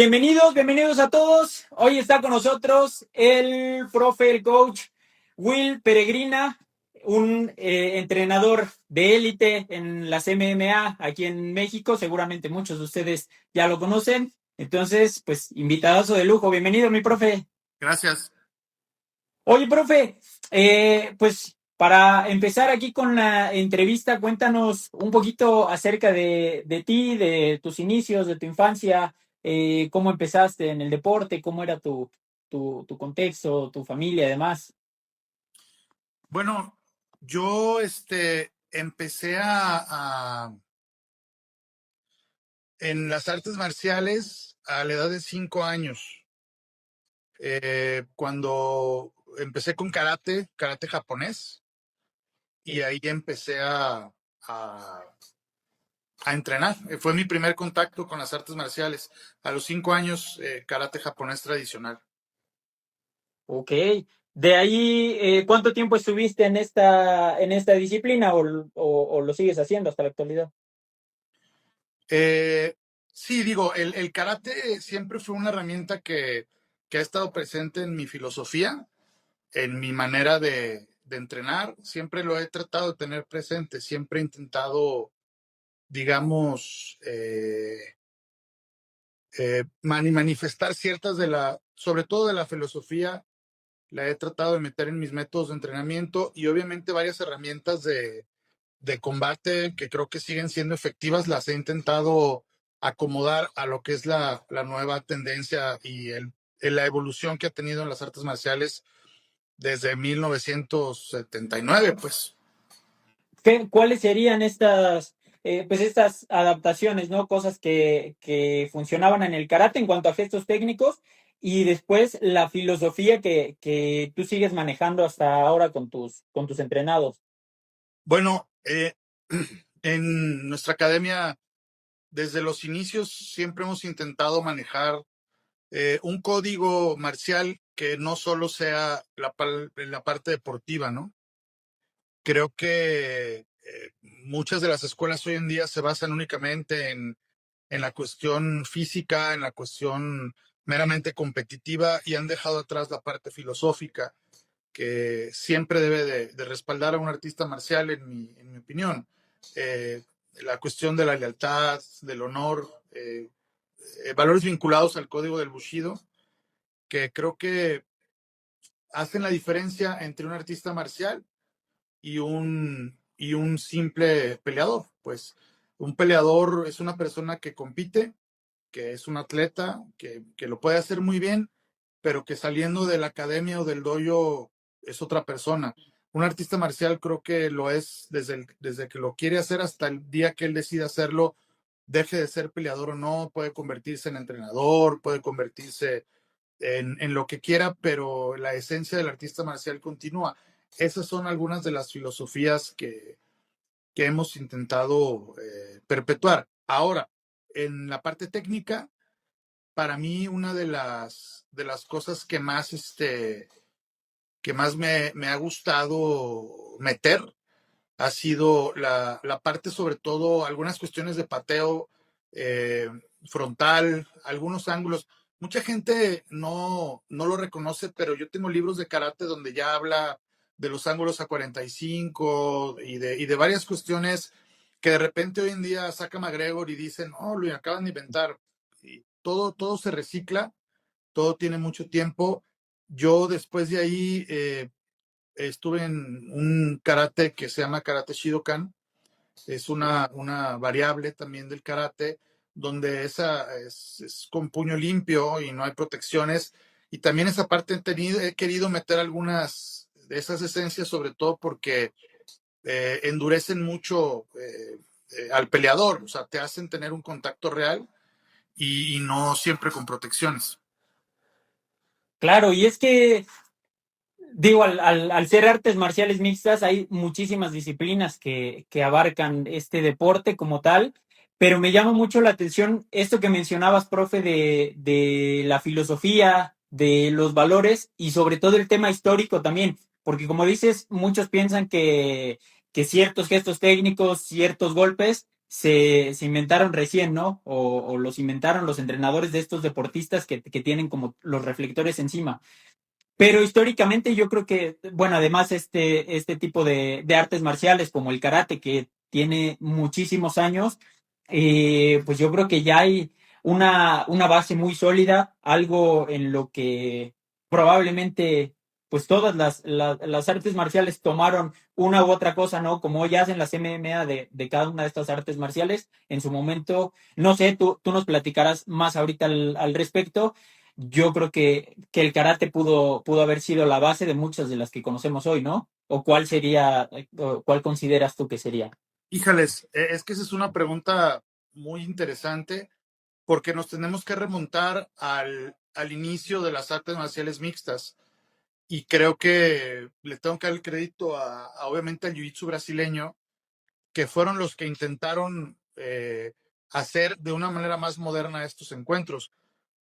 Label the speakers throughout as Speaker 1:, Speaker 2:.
Speaker 1: Bienvenidos a todos. Hoy está con nosotros el profe, el coach Will Peregrina, un entrenador de élite en las MMA aquí en México. Seguramente muchos de ustedes ya lo conocen. Entonces, pues, invitadazo de lujo. Bienvenido, mi profe.
Speaker 2: Gracias.
Speaker 1: Oye, profe, pues para empezar aquí con la entrevista, cuéntanos un poquito acerca de ti, de tus inicios, de tu infancia, cómo empezaste en el deporte, cómo era tu contexto, tu familia, además.
Speaker 2: Bueno, yo empecé en las artes marciales a la edad de 5 años. Cuando empecé con karate japonés, y ahí empecé a, a entrenar. Fue mi primer contacto con las artes marciales. A los 5 años, karate japonés tradicional.
Speaker 1: Ok. De ahí, ¿cuánto tiempo estuviste en esta disciplina o lo sigues haciendo hasta la actualidad?
Speaker 2: Sí, digo, el karate siempre fue una herramienta que ha estado presente en mi filosofía, en mi manera de entrenar. Siempre lo he tratado de tener presente, siempre he intentado, digamos, manifestar ciertas sobre todo de la filosofía, la he tratado de meter en mis métodos de entrenamiento, y obviamente varias herramientas de combate que creo que siguen siendo efectivas, las he intentado acomodar a lo que es la nueva tendencia y la evolución que ha tenido en las artes marciales desde 1979, pues.
Speaker 1: ¿Cuáles serían estas adaptaciones, ¿no? Cosas que funcionaban en el karate en cuanto a gestos técnicos y después la filosofía que tú sigues manejando hasta ahora con tus entrenados.
Speaker 2: Bueno, en nuestra academia, desde los inicios, siempre hemos intentado manejar un código marcial que no solo sea la parte deportiva, ¿no? Creo que muchas de las escuelas hoy en día se basan únicamente en la cuestión física, en la cuestión meramente competitiva, y han dejado atrás la parte filosófica que siempre debe de respaldar a un artista marcial, en mi opinión. Eh, la cuestión de la lealtad, del honor, valores vinculados al código del Bushido, que creo que hacen la diferencia entre un artista marcial y un simple peleador. Pues un peleador es una persona que compite, que es un atleta, que lo puede hacer muy bien, pero que saliendo de la academia o del dojo es otra persona. Un artista marcial creo que lo es desde que lo quiere hacer hasta el día que él decida hacerlo, deje de ser peleador o no, puede convertirse en entrenador, puede convertirse en lo que quiera, pero la esencia del artista marcial continúa. Esas son algunas de las filosofías que hemos intentado perpetuar. Ahora, en la parte técnica, para mí una de las cosas que más me ha gustado meter ha sido la parte, sobre todo, algunas cuestiones de pateo frontal, algunos ángulos. Mucha gente no lo reconoce, pero yo tengo libros de karate donde ya habla de los ángulos a 45 y de varias cuestiones que de repente hoy en día saca McGregor y dicen, oh, lo acaban de inventar. Y todo se recicla, todo tiene mucho tiempo. Yo después de ahí estuve en un karate que se llama Karate Shidokan. Es una variable también del karate, donde esa es con puño limpio y no hay protecciones. Y también esa parte he querido meter algunas de esas esencias, sobre todo porque endurecen mucho al peleador, o sea, te hacen tener un contacto real y no siempre con protecciones.
Speaker 1: Claro, y es que digo, al ser artes marciales mixtas, hay muchísimas disciplinas que abarcan este deporte como tal, pero me llama mucho la atención esto que mencionabas, profe, de la filosofía, de los valores y sobre todo el tema histórico también, porque como dices, muchos piensan que ciertos gestos técnicos, ciertos golpes se inventaron recién, ¿no? O los inventaron los entrenadores de estos deportistas que tienen como los reflectores encima. Pero históricamente yo creo que, bueno, además este tipo de artes marciales como el karate, que tiene muchísimos años, pues yo creo que ya hay una base muy sólida, algo en lo que probablemente pues todas las artes marciales tomaron una u otra cosa, ¿no? Como ya hacen las MMA de cada una de estas artes marciales en su momento. No sé, tú nos platicarás más ahorita al respecto. Yo creo que el karate pudo haber sido la base de muchas de las que conocemos hoy, ¿no? ¿O cuál sería, o cuál consideras tú que sería?
Speaker 2: Híjales, es que esa es una pregunta muy interesante porque nos tenemos que remontar al inicio de las artes marciales mixtas. Y creo que le tengo que dar el crédito obviamente al jiu-jitsu brasileño, que fueron los que intentaron hacer de una manera más moderna estos encuentros.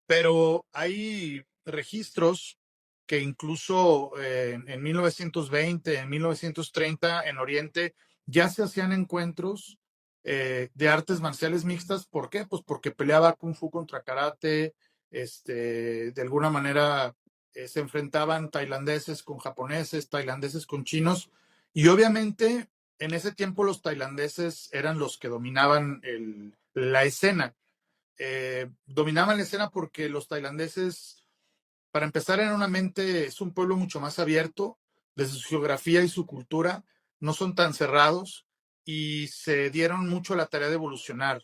Speaker 2: Pero hay registros que incluso en 1920, en 1930, en Oriente, ya se hacían encuentros de artes marciales mixtas. ¿Por qué? Pues porque peleaba Kung Fu contra Karate, de alguna manera se enfrentaban tailandeses con japoneses, tailandeses con chinos, y obviamente en ese tiempo los tailandeses eran los que dominaban la escena. Dominaban la escena porque los tailandeses, para empezar, eran una mente, es un pueblo mucho más abierto, desde su geografía y su cultura, no son tan cerrados y se dieron mucho la tarea de evolucionar.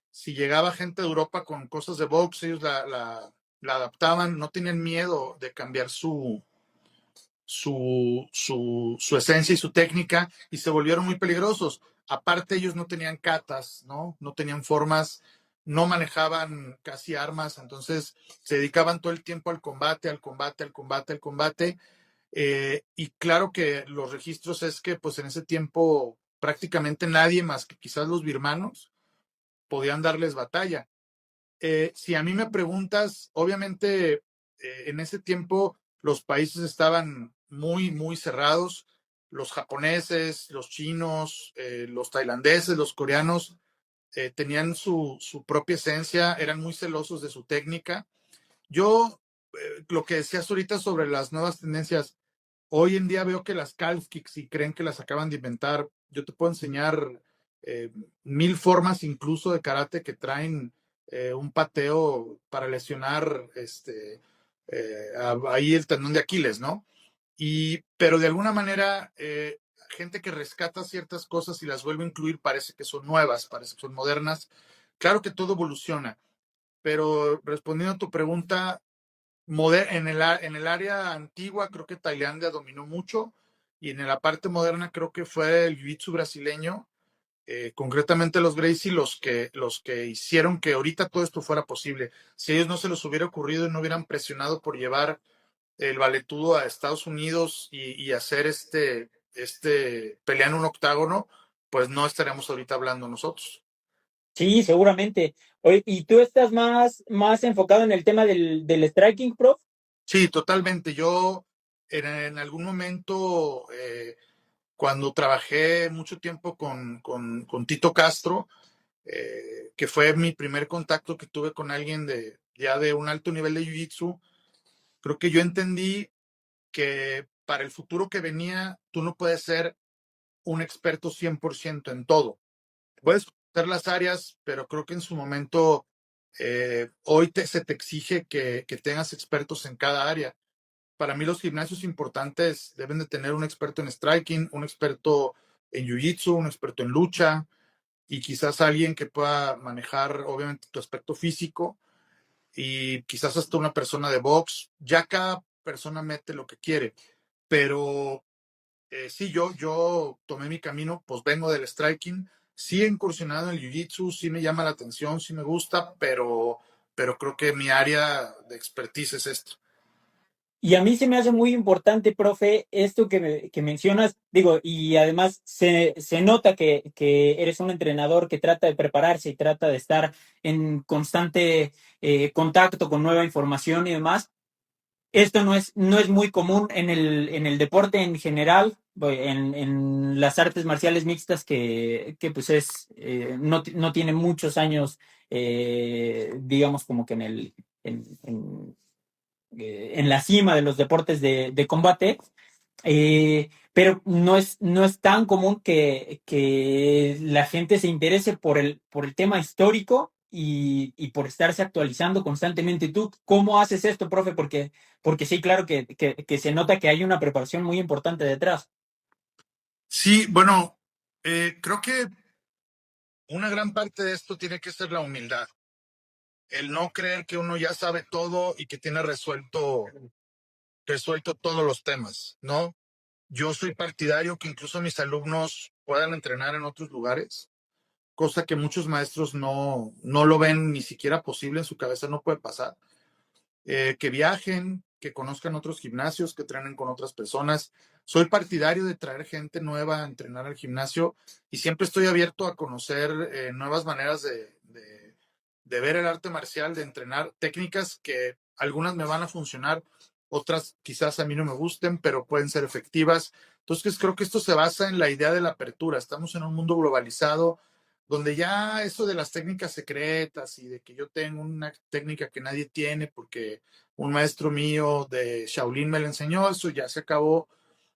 Speaker 2: Si llegaba gente de Europa con cosas de box, ellos la adaptaban, no tenían miedo de cambiar su esencia y su técnica, y se volvieron muy peligrosos. Aparte, ellos no tenían katas, ¿no? No tenían formas, no manejaban casi armas, entonces se dedicaban todo el tiempo al combate, al combate, al combate, al combate. Y claro que los registros es que pues en ese tiempo prácticamente nadie más que quizás los birmanos podían darles batalla. Si a mí me preguntas, obviamente en ese tiempo los países estaban muy, muy cerrados. Los japoneses, los chinos, los tailandeses, los coreanos tenían su propia esencia, eran muy celosos de su técnica. Yo, lo que decías ahorita sobre las nuevas tendencias, hoy en día veo que las calf kicks y creen que las acaban de inventar. Yo te puedo enseñar eh, mil formas incluso de karate que traen un pateo para lesionar ahí el tendón de Aquiles, ¿no? Pero de alguna manera, gente que rescata ciertas cosas y las vuelve a incluir parece que son nuevas, parece que son modernas. Claro que todo evoluciona, pero respondiendo a tu pregunta, en el área antigua creo que Tailandia dominó mucho, y en la parte moderna creo que fue el jiu-jitsu brasileño, concretamente los Gracie, los que hicieron que ahorita todo esto fuera posible. Si a ellos no se les hubiera ocurrido y no hubieran presionado por llevar el valetudo a Estados Unidos y hacer pelea en un octágono, pues no estaríamos ahorita hablando nosotros.
Speaker 1: Sí, seguramente. Oye, ¿y tú estás más enfocado en el tema del striking, prof?
Speaker 2: Sí, totalmente. Yo en algún momento, cuando trabajé mucho tiempo con Tito Castro, que fue mi primer contacto que tuve con alguien ya de un alto nivel de Jiu-Jitsu, creo que yo entendí que para el futuro que venía, tú no puedes ser un experto 100% en todo. Puedes conocer las áreas, pero creo que en su momento, hoy se te exige que tengas expertos en cada área. Para mí los gimnasios importantes deben de tener un experto en striking, un experto en jiu-jitsu, un experto en lucha, y quizás alguien que pueda manejar obviamente tu aspecto físico, y quizás hasta una persona de box. Ya cada persona mete lo que quiere, pero sí, yo tomé mi camino, pues vengo del striking, sí he incursionado en el jiu-jitsu, sí me llama la atención, sí me gusta, pero creo que mi área de expertise es esto.
Speaker 1: Y a mí se me hace muy importante, profe, esto que mencionas, digo, y además se nota que eres un entrenador que trata de prepararse y trata de estar en constante contacto con nueva información y demás. Esto no es muy común en el deporte en general, en las artes marciales mixtas que pues no tiene muchos años, digamos como que en la cima de los deportes de combate. Pero no es tan común que la gente se interese por el tema histórico y por estarse actualizando constantemente. ¿Tú cómo haces esto, profe? Porque sí, claro que se nota que hay una preparación muy importante detrás.
Speaker 2: Sí, bueno, creo que una gran parte de esto tiene que ser la humildad. El no creer que uno ya sabe todo y que tiene resuelto todos los temas, ¿no? Yo soy partidario que incluso mis alumnos puedan entrenar en otros lugares, cosa que muchos maestros no lo ven ni siquiera posible, en su cabeza no puede pasar. Que viajen, que conozcan otros gimnasios, que entrenen con otras personas. Soy partidario de traer gente nueva a entrenar al gimnasio y siempre estoy abierto a conocer nuevas maneras de ver el arte marcial, de entrenar técnicas que algunas me van a funcionar, otras quizás a mí no me gusten, pero pueden ser efectivas. Entonces creo que esto se basa en la idea de la apertura. Estamos en un mundo globalizado donde ya eso de las técnicas secretas y de que yo tengo una técnica que nadie tiene porque un maestro mío de Shaolin me la enseñó, eso ya se acabó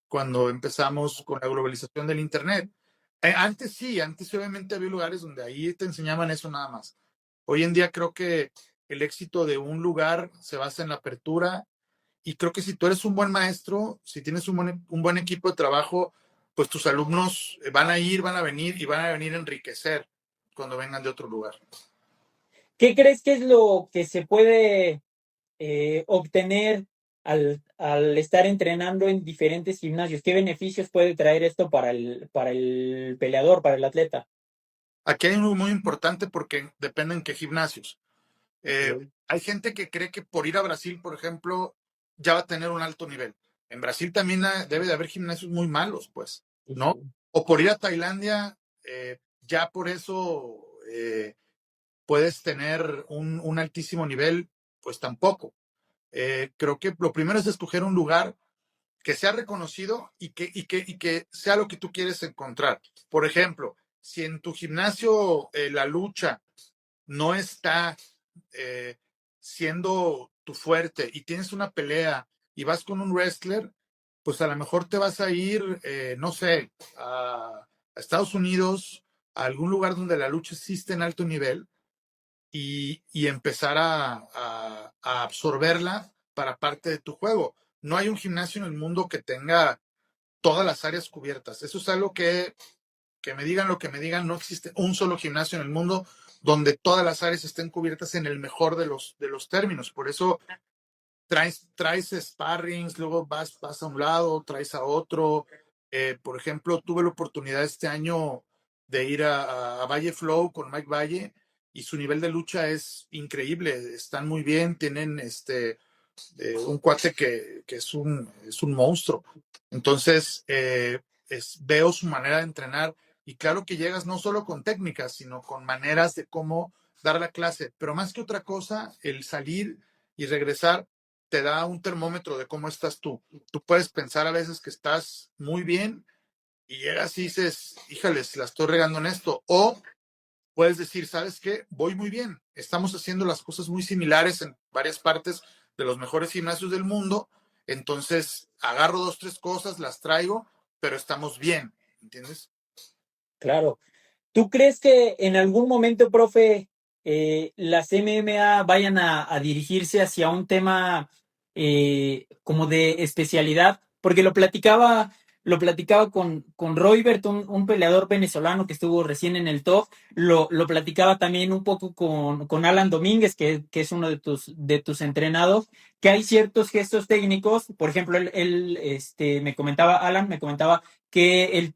Speaker 2: cuando empezamos con la globalización del Internet. Antes obviamente había lugares donde ahí te enseñaban eso nada más. Hoy en día creo que el éxito de un lugar se basa en la apertura y creo que si tú eres un buen maestro, si tienes un buen equipo de trabajo, pues tus alumnos van a ir, van a venir y van a venir a enriquecer cuando vengan de otro lugar.
Speaker 1: ¿Qué crees que es lo que se puede obtener al estar entrenando en diferentes gimnasios? ¿Qué beneficios puede traer esto para el peleador, para el atleta?
Speaker 2: Aquí hay algo muy importante porque depende en qué gimnasios.
Speaker 1: Okay.
Speaker 2: Hay gente que cree que por ir a Brasil, por ejemplo, ya va a tener un alto nivel. En Brasil también debe de haber gimnasios muy malos, pues,
Speaker 1: Sí,
Speaker 2: ¿no?
Speaker 1: sí.
Speaker 2: O por ir a Tailandia, ya por eso puedes tener un altísimo nivel, pues tampoco. Creo que lo primero es escoger un lugar que sea reconocido y que sea lo que tú quieres encontrar. Por ejemplo, si en tu gimnasio la lucha no está eh, siendo tu fuerte y tienes una pelea y vas con un wrestler, pues a lo mejor te vas a ir, no sé, a Estados Unidos, a algún lugar donde la lucha existe en alto nivel y empezar a absorberla para parte de tu juego. No hay un gimnasio en el mundo que tenga todas las áreas cubiertas. Eso es algo que me digan lo que me digan, no existe un solo gimnasio en el mundo donde todas las áreas estén cubiertas en el mejor de los términos. Por eso traes sparrings, luego vas a un lado, traes a otro. Por ejemplo, tuve la oportunidad este año de ir a Valle Flow con Mike Valle y su nivel de lucha es increíble. Están muy bien, tienen un cuate que es un monstruo. Entonces, veo su manera de entrenar y claro que llegas no solo con técnicas, sino con maneras de cómo dar la clase. Pero más que otra cosa, el salir y regresar te da un termómetro de cómo estás tú. Tú puedes pensar a veces que estás muy bien y llegas y dices, híjales, la estoy regando en esto. O puedes decir, ¿sabes qué? Voy muy bien. Estamos haciendo las cosas muy similares en varias partes de los mejores gimnasios del mundo. Entonces, agarro dos, tres cosas, las traigo, pero estamos bien, ¿entiendes?
Speaker 1: Claro. ¿Tú crees que en algún momento, profe, las MMA vayan a dirigirse hacia un tema como de especialidad? Porque lo platicaba con Roybert, un peleador venezolano que estuvo recién en el top, lo platicaba también un poco con Alan Domínguez, que es uno de tus entrenados, que hay ciertos gestos técnicos, por ejemplo, me comentaba, Alan me comentaba que él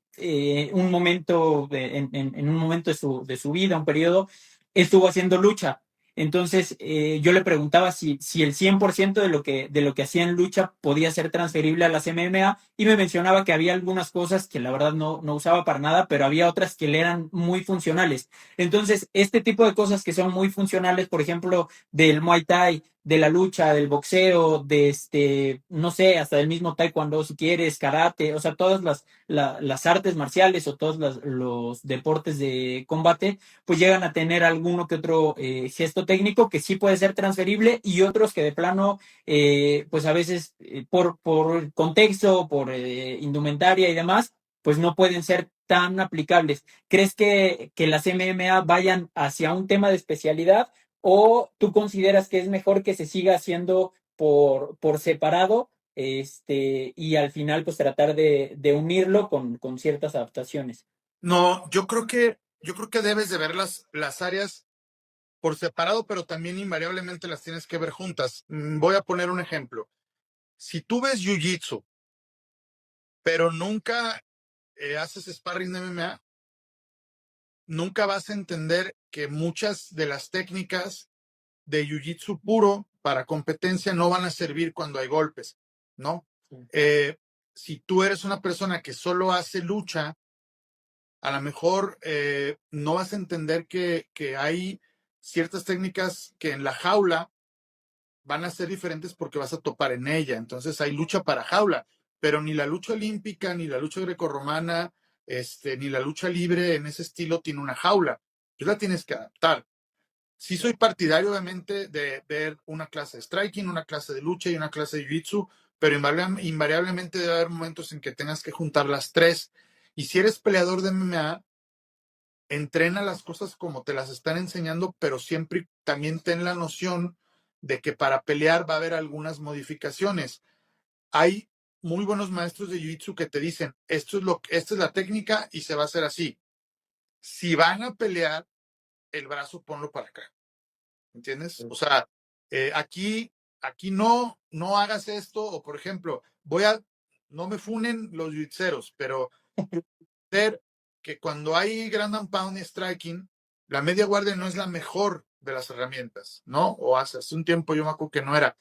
Speaker 1: un momento en un momento de su vida, un periodo, estuvo haciendo lucha. Entonces yo le preguntaba si el 100% de lo que hacía en lucha podía ser transferible a las MMA y me mencionaba que había algunas cosas que la verdad no usaba para nada, pero había otras que le eran muy funcionales. Entonces, este tipo de cosas que son muy funcionales, por ejemplo, del Muay Thai, de la lucha, del boxeo, de no sé, hasta del mismo taekwondo si quieres, karate, o sea, todas las artes marciales o todos los deportes de combate, pues llegan a tener alguno que otro gesto técnico que sí puede ser transferible y otros que de plano, pues a veces por contexto, por indumentaria y demás, pues no pueden ser tan aplicables. ¿Crees que las MMA vayan hacia un tema de especialidad o tú consideras que es mejor que se siga haciendo por separado y al final pues tratar de unirlo con ciertas adaptaciones?
Speaker 2: No, yo creo que debes de ver las áreas por separado, pero también invariablemente las tienes que ver juntas. Voy a poner un ejemplo. Si tú ves Jiu-Jitsu, pero nunca haces sparring de MMA, nunca vas a entender que muchas de las técnicas de Jiu-Jitsu puro para competencia no van a servir cuando hay golpes, ¿no?
Speaker 1: Sí.
Speaker 2: Si tú eres una persona que solo hace lucha, a lo mejor no vas a entender que hay ciertas técnicas que en la jaula van a ser diferentes porque vas a topar en ella. Entonces hay lucha para jaula, pero ni la lucha olímpica, ni la lucha grecorromana, ni la lucha libre en ese estilo tiene una jaula. Tú la tienes que adaptar. Sí soy partidario, obviamente, de ver una clase de striking, una clase de lucha y una clase de jiu-jitsu, pero invariablemente debe haber momentos en que tengas que juntar las tres. Y si eres peleador de MMA, entrena las cosas como te las están enseñando, pero siempre también ten la noción de que para pelear va a haber algunas modificaciones. Hay muy buenos maestros de jiu-jitsu que te dicen, esta es la técnica y se va a hacer así. Si van a pelear, el brazo ponlo para acá. ¿Entiendes? O sea, aquí no hagas esto, o por ejemplo, no me funen los jiu-jitseros, pero ver que cuando hay ground and pound y striking, la media guardia no es la mejor de las herramientas, ¿no? O hace un tiempo yo me acuerdo que no era.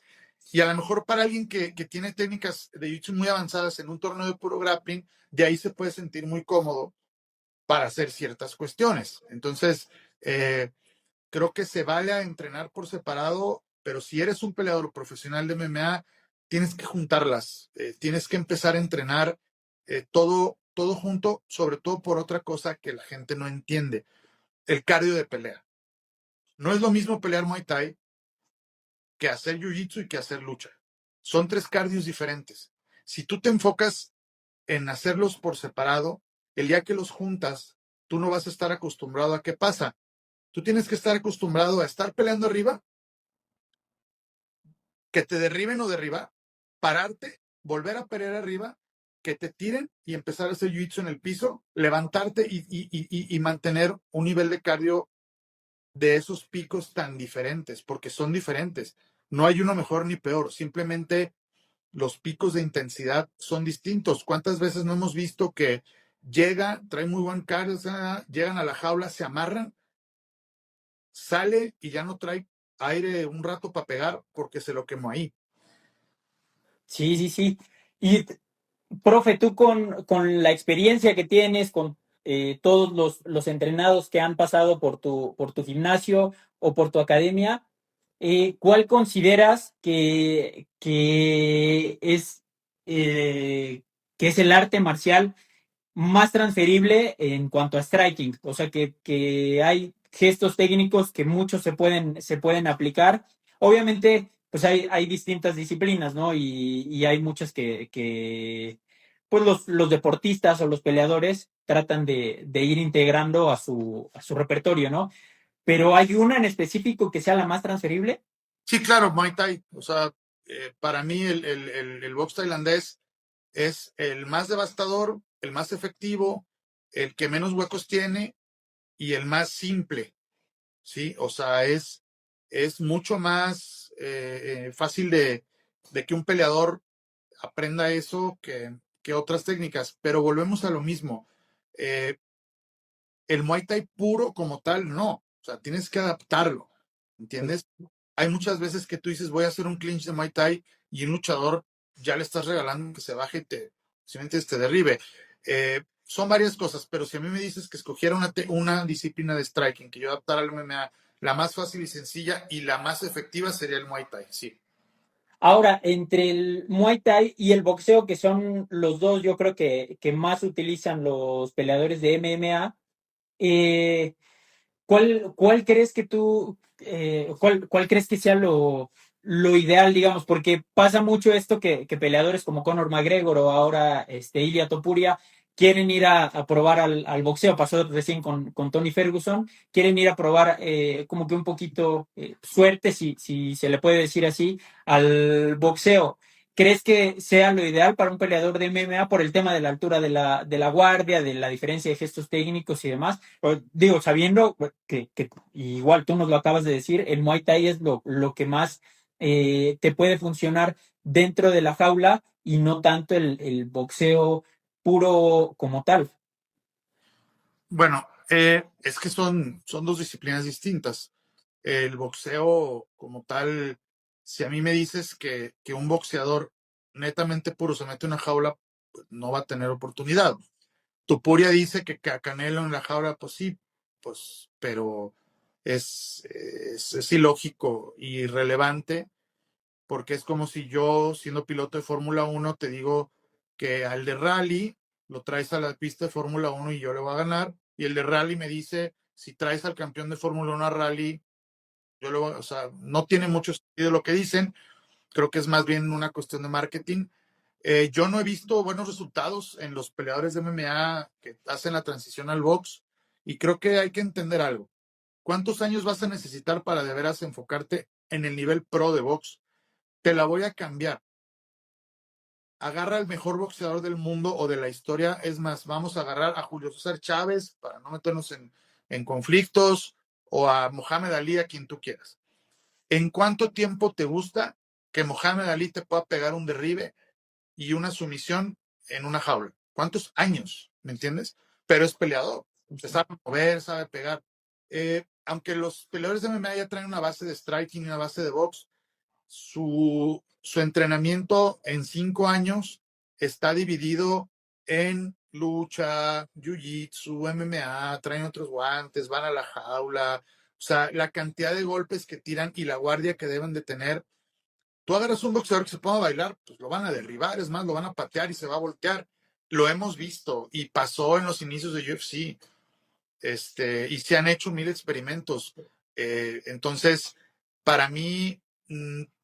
Speaker 2: Y a lo mejor para alguien que tiene técnicas de jiu-jitsu muy avanzadas en un torneo de puro grappling, de ahí se puede sentir muy cómodo para hacer ciertas cuestiones. Entonces, creo que se vale a entrenar por separado, pero si eres un peleador profesional de MMA, tienes que juntarlas, tienes que empezar a entrenar todo junto, sobre todo por otra cosa que la gente no entiende, el cardio de pelea. No es lo mismo pelear Muay Thai que hacer Jiu-Jitsu y que hacer lucha. Son tres cardios diferentes. Si tú te enfocas en hacerlos por separado, el día que los juntas, tú no vas a estar acostumbrado a qué pasa. Tú tienes que estar acostumbrado a estar peleando arriba, que te derriben o derribar, pararte, volver a pelear arriba, que te tiren y empezar a hacer jiu-jitsu en el piso, levantarte y mantener un nivel de cardio de esos picos tan diferentes, porque son diferentes. No hay uno mejor ni peor, simplemente los picos de intensidad son distintos. ¿Cuántas veces no hemos visto que trae muy buen cardio, llegan a la jaula, se amarran, sale y ya no trae aire un rato para pegar porque se lo quemó ahí?
Speaker 1: Sí, sí, sí. Y, profe, tú con la experiencia que tienes, con todos los entrenados que han pasado por tu gimnasio o por tu academia, ¿cuál consideras eh, que es el arte marcial más transferible en cuanto a striking? O sea, que hay gestos técnicos que muchos se pueden aplicar. Obviamente, pues hay distintas disciplinas, ¿no? Y hay muchas pues los deportistas o los peleadores tratan de ir integrando a su repertorio, ¿no? Pero hay una en específico que sea la más transferible.
Speaker 2: Sí, claro, Muay Thai. O sea, para mí el box tailandés es el más devastador, el más efectivo, el que menos huecos tiene y el más simple, ¿sí? O sea, es mucho más fácil de que un peleador aprenda eso que otras técnicas, pero volvemos a lo mismo. Eh, el Muay Thai puro como tal, no. O sea, tienes que adaptarlo, ¿entiendes? Hay muchas veces que tú dices, voy a hacer un clinch de Muay Thai y un luchador ya le estás regalando que se baje y simplemente te derribe. Son varias cosas, pero si a mí me dices que escogiera una disciplina de striking, que yo adaptara al MMA, la más fácil y sencilla y la más efectiva sería el Muay Thai, sí.
Speaker 1: Ahora, entre el Muay Thai y el boxeo, que son los dos, yo creo que más utilizan los peleadores de MMA, eh, ¿cuál crees que cuál crees que sea lo ideal, digamos? Porque pasa mucho esto que peleadores como Conor McGregor o ahora Ilia Topuria quieren ir a probar al boxeo. Pasó recién con Tony Ferguson. Quieren ir a probar como que un poquito suerte, si se le puede decir así, al boxeo. ¿Crees que sea lo ideal para un peleador de MMA por el tema de la altura de la guardia, de la diferencia de gestos técnicos y demás? Digo, sabiendo que igual tú nos lo acabas de decir, el Muay Thai es lo que más te puede funcionar dentro de la jaula y no tanto el boxeo puro como tal.
Speaker 2: Bueno, es que son dos disciplinas distintas. El boxeo como tal, si a mí me dices que un boxeador netamente puro se mete en una jaula, pues no va a tener oportunidad. Tupuria dice que a Canelo en la jaula, pues sí, pues, pero es ilógico y irrelevante porque es como si yo, siendo piloto de Fórmula 1, te digo que al de rally lo traes a la pista de Fórmula 1 y yo le voy a ganar, y el de rally me dice, si traes al campeón de Fórmula 1 a rally, yo lo voy a, o sea, no tiene mucho sentido lo que dicen, creo que es más bien una cuestión de marketing. Yo no he visto buenos resultados en los peleadores de MMA que hacen la transición al box, y creo que hay que entender algo. ¿Cuántos años vas a necesitar para de veras enfocarte en el nivel pro de box? Te la voy a cambiar. Agarra al mejor boxeador del mundo o de la historia. Es más, vamos a agarrar a Julio César Chávez para no meternos en conflictos o a Mohamed Ali, a quien tú quieras. ¿En cuánto tiempo te gusta que Mohamed Ali te pueda pegar un derribe y una sumisión en una jaula? ¿Cuántos años? ¿Me entiendes? Pero es peleador. Se sabe mover, sabe pegar. Aunque los peleadores de MMA ya traen una base de striking y una base de box, su entrenamiento en 5 años está dividido en lucha, jiu-jitsu, MMA, traen otros guantes, van a la jaula, o sea, la cantidad de golpes que tiran y la guardia que deben de tener. Tú agarras un boxeador que se ponga a bailar, pues lo van a derribar, es más, lo van a patear y se va a voltear. Lo hemos visto y pasó en los inicios de UFC, y se han hecho 1000 experimentos. Entonces, para mí,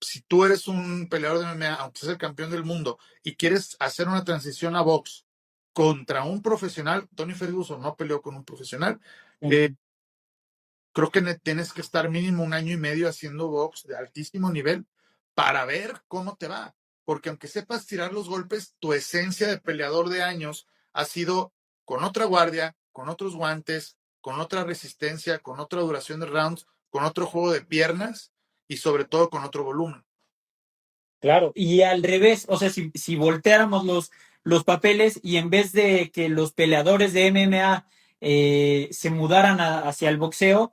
Speaker 2: si tú eres un peleador de MMA, aunque seas el campeón del mundo, y quieres hacer una transición a box contra un profesional, Tony Ferguson no peleó con un profesional, creo que tienes que estar mínimo 1 año y medio haciendo box de altísimo nivel para ver cómo te va. Porque aunque sepas tirar los golpes, tu esencia de peleador de años ha sido con otra guardia, con otros guantes, con otra resistencia, con otra duración de rounds, con otro juego de piernas y sobre todo con otro volumen.
Speaker 1: Claro, y al revés, o sea, si volteáramos los papeles y en vez de que los peleadores de MMA se mudaran hacia el boxeo,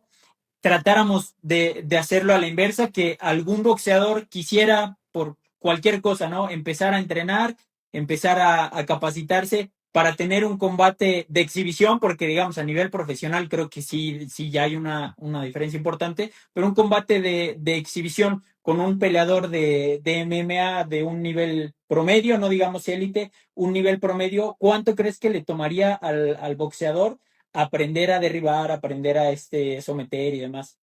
Speaker 1: tratáramos de hacerlo a la inversa, que algún boxeador quisiera, por cualquier cosa, ¿no? Empezar a entrenar, empezar a capacitarse para tener un combate de exhibición, porque digamos a nivel profesional creo que sí ya hay una diferencia importante, pero un combate de exhibición con un peleador de MMA de un nivel promedio, no digamos élite, un nivel promedio, ¿cuánto crees que le tomaría al boxeador aprender a derribar, aprender a someter y demás?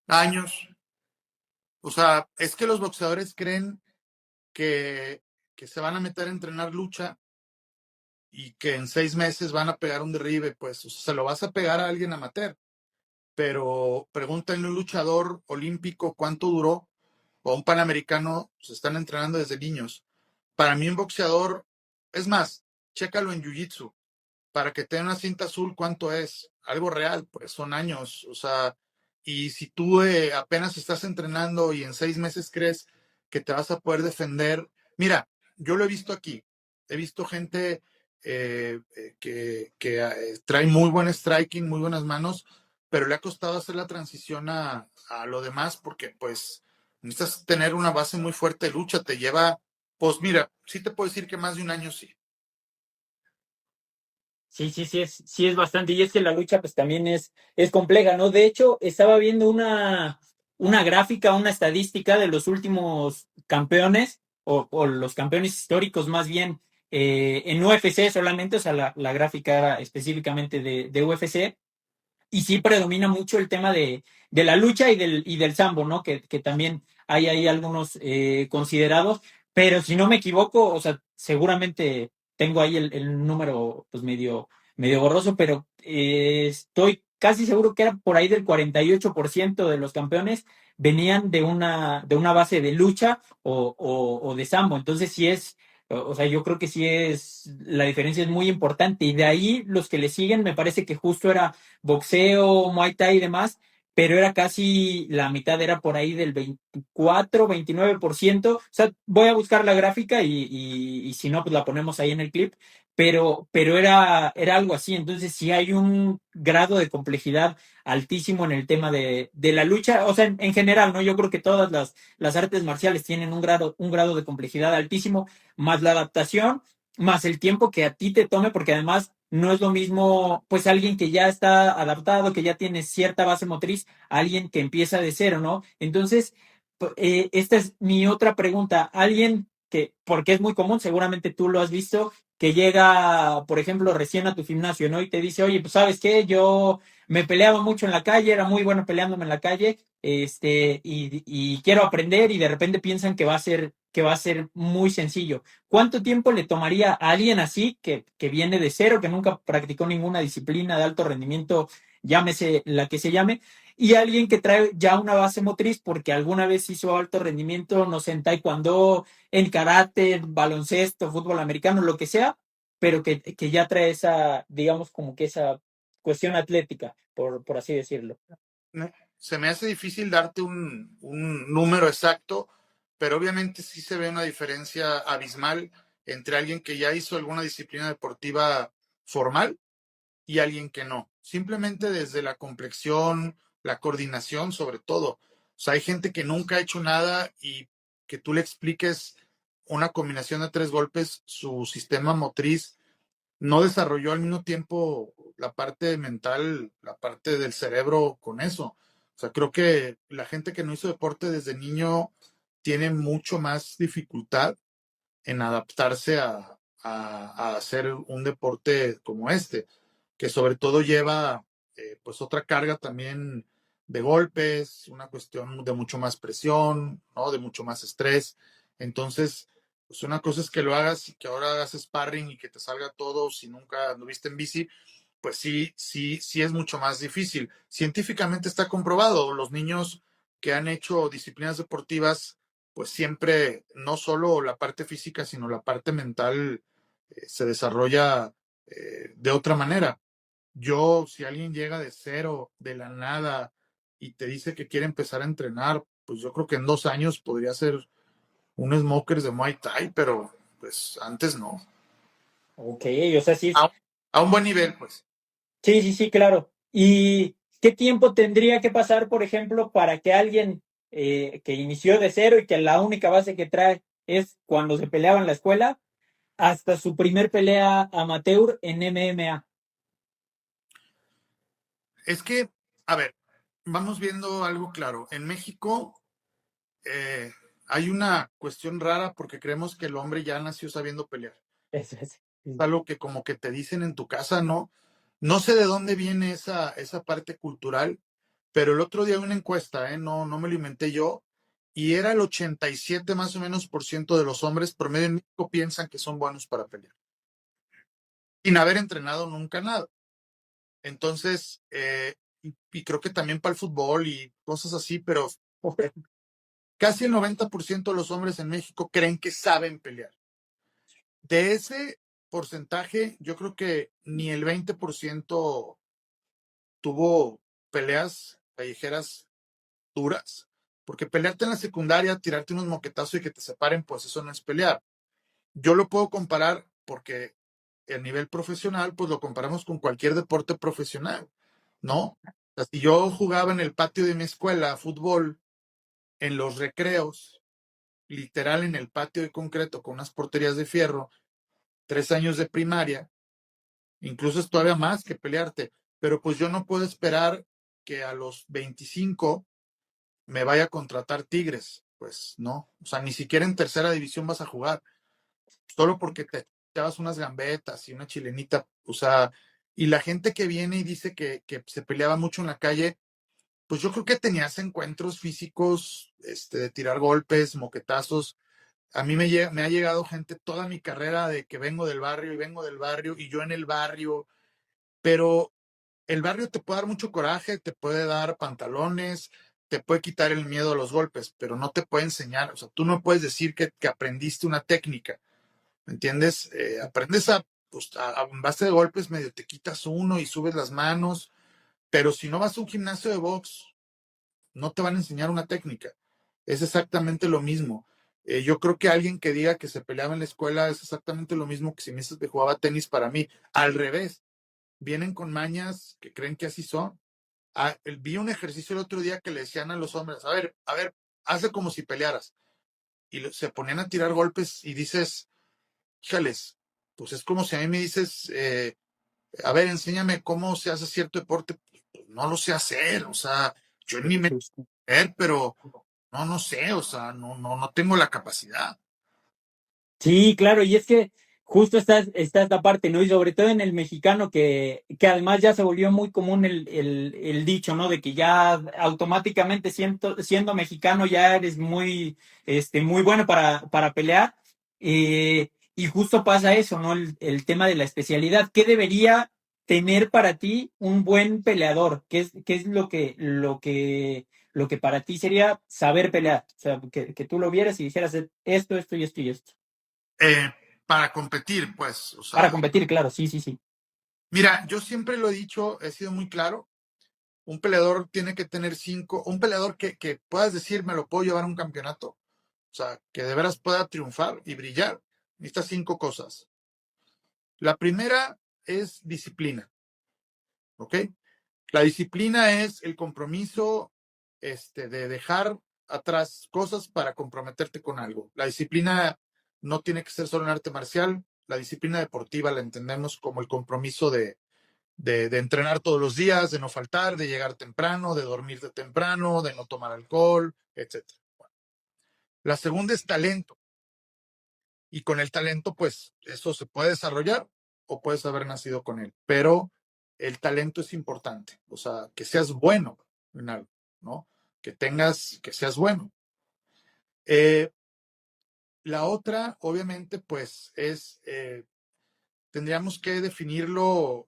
Speaker 2: Años. O sea, es que los boxeadores creen que, que se van a meter a entrenar lucha y que en 6 meses van a pegar un derribe, pues o sea, se lo vas a pegar a alguien amateur, pero pregúntale a un luchador olímpico cuánto duró, o a un panamericano, se están entrenando desde niños. Para mí un boxeador, es más, chécalo en jiu-jitsu, para que tenga una cinta azul, ¿cuánto es? Algo real, pues son años, o sea, y si tú apenas estás entrenando y en 6 meses crees que te vas a poder defender, mira, yo lo he visto aquí, he visto gente que trae muy buen striking, muy buenas manos, pero le ha costado hacer la transición a lo demás porque pues necesitas tener una base muy fuerte de lucha, te lleva, pues mira, sí te puedo decir que más de un año sí.
Speaker 1: Sí, sí es bastante. Y es que la lucha pues también es compleja, ¿no? De hecho, estaba viendo una gráfica, una estadística de los últimos campeones, o los campeones históricos más bien, en UFC solamente, o sea, la gráfica era específicamente de UFC, y sí predomina mucho el tema de la lucha y del sambo, ¿no? Que también hay ahí algunos considerados, pero si no me equivoco, o sea, seguramente tengo ahí el número pues medio borroso, pero estoy casi seguro que era por ahí del 48% de los campeones venían de una base de lucha o de sambo. Entonces sí es, o sea, yo creo que sí es, la diferencia es muy importante. Y de ahí los que le siguen, me parece que justo era boxeo, Muay Thai y demás, pero era casi la mitad, era por ahí del 24-29%. O sea, voy a buscar la gráfica y si no, pues la ponemos ahí en el clip, pero era algo así. Entonces, sí hay un grado de complejidad altísimo en el tema de la lucha, o sea, en general, ¿no? Yo creo que todas las artes marciales tienen un grado de complejidad altísimo, más la adaptación, más el tiempo que a ti te tome, porque además no es lo mismo, pues alguien que ya está adaptado, que ya tiene cierta base motriz, a alguien que empieza de cero, ¿no? Entonces, esta es mi otra pregunta. Alguien que, porque es muy común, seguramente tú lo has visto, que llega, por ejemplo, recién a tu gimnasio, ¿no? Y te dice, oye, pues sabes qué, yo me peleaba mucho en la calle, era muy bueno peleándome en la calle, y quiero aprender y de repente piensan que va a ser muy sencillo. ¿Cuánto tiempo le tomaría a alguien así que viene de cero, que nunca practicó ninguna disciplina de alto rendimiento, llámese la que se llame, y alguien que trae ya una base motriz porque alguna vez hizo alto rendimiento, no sé, en taekwondo, en karate, baloncesto, fútbol americano, lo que sea, pero que ya trae esa, digamos, como que esa cuestión atlética, por así decirlo?
Speaker 2: Se me hace difícil darte un número exacto, pero obviamente sí se ve una diferencia abismal entre alguien que ya hizo alguna disciplina deportiva formal y alguien que no. Simplemente desde la complexión, la coordinación sobre todo. O sea, hay gente que nunca ha hecho nada y que tú le expliques una combinación de tres golpes, su sistema motriz no desarrolló al mismo tiempo la parte mental, la parte del cerebro con eso. O sea, creo que la gente que no hizo deporte desde niño tiene mucho más dificultad en adaptarse a hacer un deporte como este, que sobre todo lleva pues otra carga también de golpes, una cuestión de mucho más presión, ¿no? De mucho más estrés. Entonces, pues una cosa es que lo hagas y que ahora hagas sparring y que te salga todo si nunca anduviste en bici, pues sí es mucho más difícil. Científicamente está comprobado, los niños que han hecho disciplinas deportivas, pues siempre, no solo la parte física, sino la parte mental se desarrolla de otra manera. Yo, si alguien llega de cero, de la nada, y te dice que quiere empezar a entrenar, pues yo creo que en 2 años podría ser un smokers de Muay Thai, pero pues antes no.
Speaker 1: Ok, o sea, sí,
Speaker 2: A, a un buen nivel, pues.
Speaker 1: sí, claro. ¿Y qué tiempo tendría que pasar, por ejemplo, para que alguien que inició de cero y que la única base que trae es cuando se peleaba en la escuela, hasta su primer pelea amateur en MMA?
Speaker 2: Es que, a ver, vamos viendo algo claro. En México eh, hay una cuestión rara porque creemos que el hombre ya nació sabiendo pelear.
Speaker 1: Eso es.
Speaker 2: Es algo que como que te dicen en tu casa, ¿no? No sé de dónde viene esa parte cultural, pero el otro día una encuesta, no me lo inventé yo, y era el 87 más o menos por ciento de los hombres promedio en México piensan que son buenos para pelear, sin haber entrenado nunca nada. Entonces, y creo que también para el fútbol y cosas así, pero casi el 90% de los hombres en México creen que saben pelear. De ese porcentaje, yo creo que ni el 20% tuvo peleas callejeras duras, porque pelearte en la secundaria, tirarte unos moquetazos y que te separen, pues eso no es pelear. Yo lo puedo comparar porque el nivel profesional, pues lo comparamos con cualquier deporte profesional, ¿no? O sea, si yo jugaba en el patio de mi escuela fútbol, en los recreos, literal en el patio de concreto con unas porterías de fierro, 3 años de primaria, incluso es todavía más que pelearte, pero pues yo no puedo esperar que a los 25 me vaya a contratar Tigres, pues no, o sea, ni siquiera en tercera división vas a jugar, solo porque te echabas unas gambetas y una chilenita, o sea, y la gente que viene y dice que se peleaba mucho en la calle, pues yo creo que tenías encuentros físicos, de tirar golpes, moquetazos. A mí me ha llegado gente toda mi carrera de que vengo del barrio y yo en el barrio, pero el barrio te puede dar mucho coraje, te puede dar pantalones, te puede quitar el miedo a los golpes, pero no te puede enseñar, o sea, tú no puedes decir que aprendiste una técnica, ¿me entiendes? Aprendes pues, a base de golpes, medio te quitas uno y subes las manos, pero si no vas a un gimnasio de box, no te van a enseñar una técnica. Es exactamente lo mismo. Yo creo que alguien que diga que se peleaba en la escuela es exactamente lo mismo que si me dices que jugaba tenis para mí. Al revés, vienen con mañas que creen que así son. Vi un ejercicio el otro día que le decían a los hombres, a ver, hazle como si pelearas. Y se ponían a tirar golpes y dices, híjales, pues es como si a mí me dices, a ver, enséñame cómo se hace cierto deporte. Pues no lo sé hacer, o sea, yo ni me pero no sé, o sea, no tengo la capacidad.
Speaker 1: Sí, claro, y es que justo está esta parte, ¿no? Y sobre todo en el mexicano, que además ya se volvió muy común el dicho, ¿no? De que ya automáticamente siendo mexicano ya eres muy bueno para pelear. Y justo pasa eso, ¿no? El tema de la especialidad. ¿Qué debería tener para ti un buen peleador? ¿Qué es lo que para ti sería saber pelear? O sea, que tú lo vieras y dijeras esto y esto y esto.
Speaker 2: Eh, para competir, pues, o
Speaker 1: Para
Speaker 2: sea,
Speaker 1: competir, claro, sí, sí, sí.
Speaker 2: mira, yo siempre lo he dicho, he sido muy claro, un peleador tiene que tener cinco, un peleador que puedas decir, me lo puedo llevar a un campeonato, o sea, que de veras pueda triunfar y brillar. Necesitas cinco cosas. La primera es disciplina, ¿ok? La disciplina es el compromiso, de dejar atrás cosas para comprometerte con algo. La disciplina no tiene que ser solo un arte marcial. La disciplina deportiva la entendemos como el compromiso de entrenar todos los días, de no faltar, de llegar temprano, de dormirte temprano, de no tomar alcohol, etcétera. Bueno, la segunda es talento. Y con el talento, pues eso se puede desarrollar o puedes haber nacido con él. Pero el talento es importante. O sea, que seas bueno en algo, ¿no? Que seas bueno. Eh, la otra, obviamente, pues tendríamos que definirlo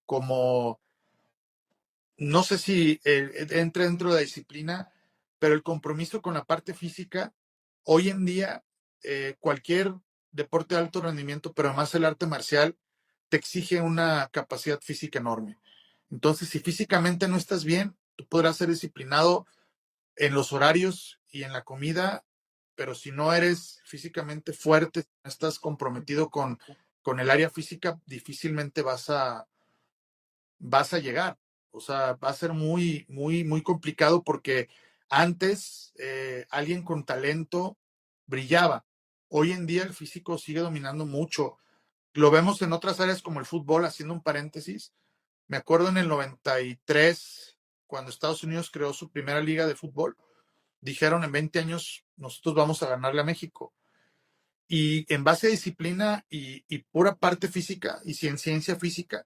Speaker 2: como, no sé si entra dentro de la disciplina, pero el compromiso con la parte física, hoy en día, cualquier deporte de alto rendimiento, pero además el arte marcial, te exige una capacidad física enorme. Entonces, si físicamente no estás bien, tú podrás ser disciplinado en los horarios y en la comida, pero si no eres físicamente fuerte, no estás comprometido con el área física, difícilmente vas a llegar. O sea, va a ser muy, muy, muy complicado porque antes alguien con talento brillaba. Hoy en día el físico sigue dominando mucho. Lo vemos en otras áreas como el fútbol, haciendo un paréntesis. Me acuerdo en el 93, cuando Estados Unidos creó su primera liga de fútbol, dijeron en 20 años nosotros vamos a ganarle a México. Y en base a disciplina y pura parte física y ciencia física,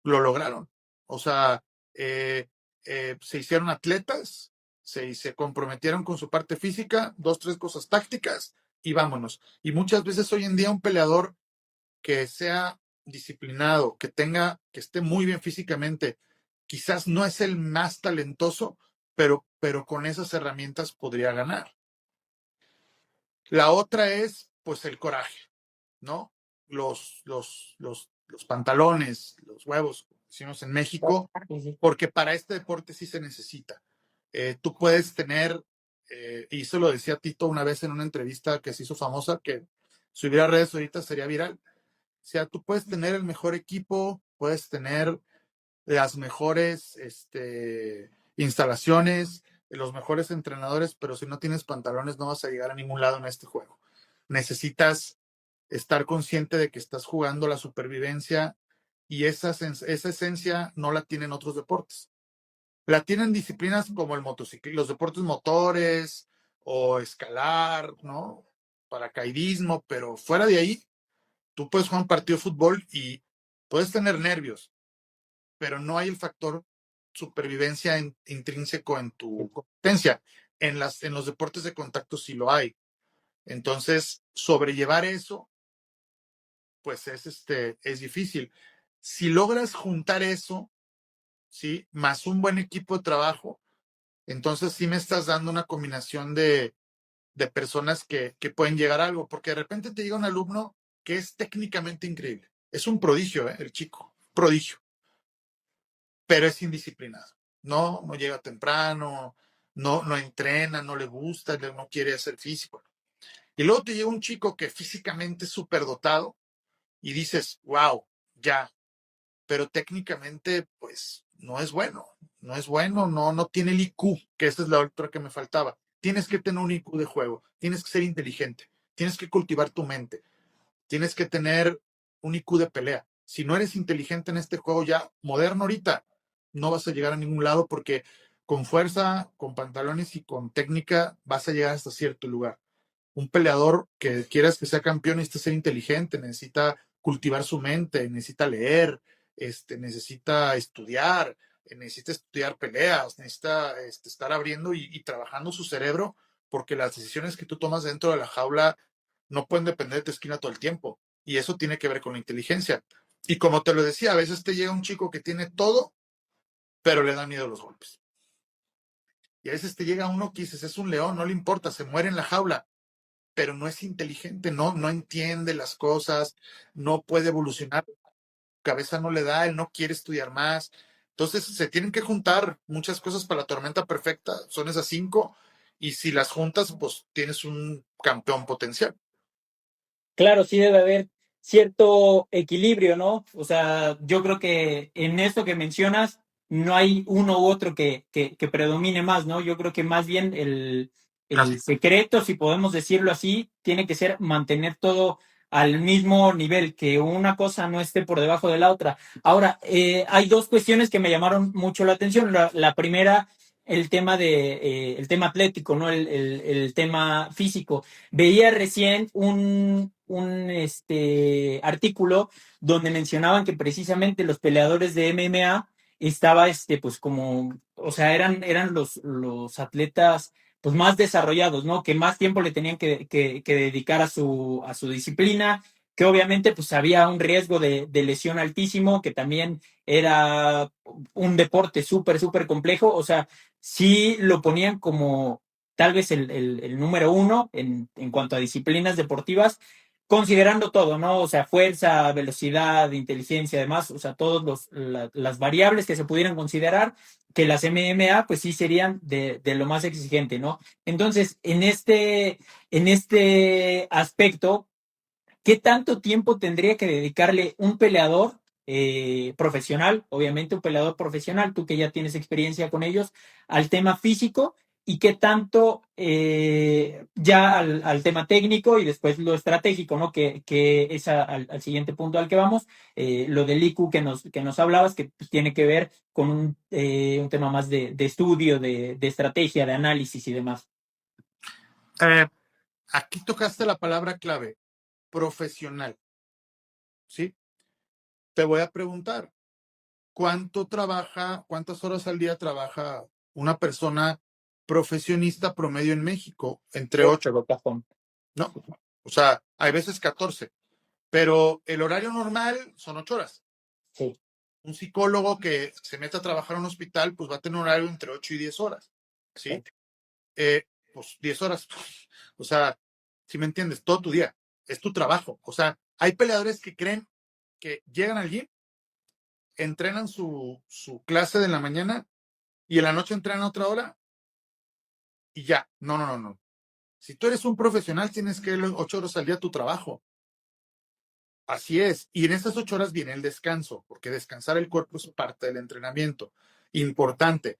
Speaker 2: lo lograron. O sea, se hicieron atletas, se comprometieron con su parte física, dos, tres cosas tácticas y vámonos. Y muchas veces hoy en día un peleador que sea disciplinado, que esté muy bien físicamente, quizás no es el más talentoso, pero con esas herramientas podría ganar. La otra es, pues, el coraje, ¿no? Los pantalones, los huevos, como decimos en México,
Speaker 1: Sí, sí.
Speaker 2: porque para este deporte sí se necesita. Tú puedes tener, y eso lo decía Tito una vez en una entrevista que se hizo famosa, que si hubiera redes ahorita sería viral. O sea, tú puedes tener el mejor equipo, puedes tener las mejores instalaciones, los mejores entrenadores, pero si no tienes pantalones no vas a llegar a ningún lado en este juego. Necesitas estar consciente de que estás jugando la supervivencia y esa esencia no la tienen otros deportes. La tienen disciplinas como el motociclismo, los deportes motores o escalar, ¿no? Paracaidismo, pero fuera de ahí, tú puedes jugar un partido de fútbol y puedes tener nervios, pero no hay el factor supervivencia intrínseco en tu competencia. En los deportes de contacto sí lo hay. Entonces, sobrellevar eso, pues es difícil. Si logras juntar eso, ¿sí? Más un buen equipo de trabajo, entonces sí me estás dando una combinación de personas que pueden llegar a algo, porque de repente te llega un alumno que es técnicamente increíble. Es un prodigio, el chico, prodigio, pero es indisciplinado. No llega temprano, no entrena, no le gusta, no quiere hacer físico. Y luego te llega un chico que físicamente es súper dotado y dices, wow, ya, pero técnicamente, pues, no es bueno, no tiene el IQ, que esa es la otra que me faltaba. Tienes que tener un IQ de juego, tienes que ser inteligente, tienes que cultivar tu mente, tienes que tener un IQ de pelea. Si no eres inteligente en este juego ya moderno ahorita, no vas a llegar a ningún lado porque con fuerza, con pantalones y con técnica vas a llegar hasta cierto lugar. Un peleador que quieras que sea campeón necesita ser inteligente, necesita cultivar su mente, necesita leer, necesita estudiar peleas, necesita estar abriendo y trabajando su cerebro, porque las decisiones que tú tomas dentro de la jaula no pueden depender de tu esquina todo el tiempo. Y eso tiene que ver con la inteligencia. Y como te lo decía, a veces te llega un chico que tiene todo, pero le da miedo los golpes. Y a veces te llega uno que dices, es un león, no le importa, se muere en la jaula, pero no es inteligente, no entiende las cosas, no puede evolucionar, cabeza no le da, él no quiere estudiar más. Entonces se tienen que juntar muchas cosas para la tormenta perfecta, son esas 5, y si las juntas, pues tienes un campeón potencial.
Speaker 1: Claro, sí debe haber cierto equilibrio, ¿no? O sea, yo creo que en esto que mencionas no hay uno u otro que predomine más, ¿no? Yo creo que más bien el
Speaker 2: Casi.
Speaker 1: secreto, si podemos decirlo así, tiene que ser mantener todo al mismo nivel, que una cosa no esté por debajo de la otra. Ahora, hay dos cuestiones que me llamaron mucho la atención. La primera, el tema atlético, ¿no? El tema físico. Veía recién un artículo donde mencionaban que precisamente los peleadores de MMA estaba, pues como, o sea, eran los atletas pues más desarrollados, ¿no? Que más tiempo le tenían que dedicar a su disciplina, que obviamente pues había un riesgo de lesión altísimo, que también era un deporte súper, súper complejo, o sea, sí lo ponían como tal vez el número uno en cuanto a disciplinas deportivas, considerando todo, ¿no? O sea, fuerza, velocidad, inteligencia, además, o sea, todas las variables que se pudieran considerar, que las MMA, pues sí serían de lo más exigente, ¿no? Entonces, en este aspecto, ¿qué tanto tiempo tendría que dedicarle un peleador profesional, obviamente un peleador profesional, tú que ya tienes experiencia con ellos, al tema físico y qué tanto ya al tema técnico y después lo estratégico, ¿no? Que es al siguiente punto al que vamos, lo del IQ que nos hablabas, que pues, tiene que ver con un tema más de estudio, de estrategia, de análisis y demás.
Speaker 2: Eh, Aquí tocaste la palabra clave, profesional, ¿sí? Te voy a preguntar, cuántas horas al día trabaja una persona profesionista promedio en México? Entre 8,
Speaker 1: Ocho, de cajón.
Speaker 2: ¿no? O sea, hay veces 14, pero el horario normal son 8 horas.
Speaker 1: Sí,
Speaker 2: Un psicólogo que se meta a trabajar en un hospital, pues va a tener un horario entre 8 y 10 horas, ¿sí?
Speaker 1: exacto.
Speaker 2: Pues 10 horas, o sea, si me entiendes, todo tu día, es tu trabajo. O sea, hay peleadores que creen que llegan al gym, entrenan su clase de la mañana y en la noche entrenan otra hora y ya. No. Si tú eres un profesional, tienes que ir 8 horas al día a tu trabajo. Así es. Y en esas 8 horas viene el descanso, porque descansar el cuerpo es parte del entrenamiento. Importante.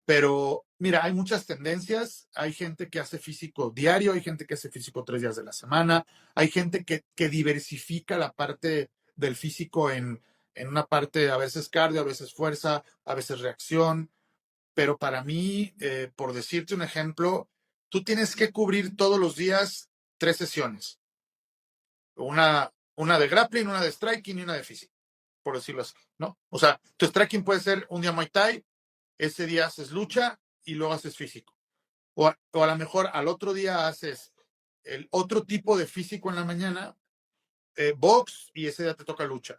Speaker 2: Pero mira, hay muchas tendencias. Hay gente que hace físico diario, hay gente que hace físico 3 días de la semana, hay gente que diversifica la parte del físico en en una parte a veces cardio, a veces fuerza, a veces reacción, pero para mí, por decirte un ejemplo, tú tienes que cubrir todos los días 3 sesiones, una de grappling, una de striking y una de físico, por decirlo así, ¿no? O sea, tu striking puede ser un día Muay Thai, ese día haces lucha y luego haces físico. O a lo mejor al otro día haces el otro tipo de físico en la mañana, box, y ese día te toca lucha.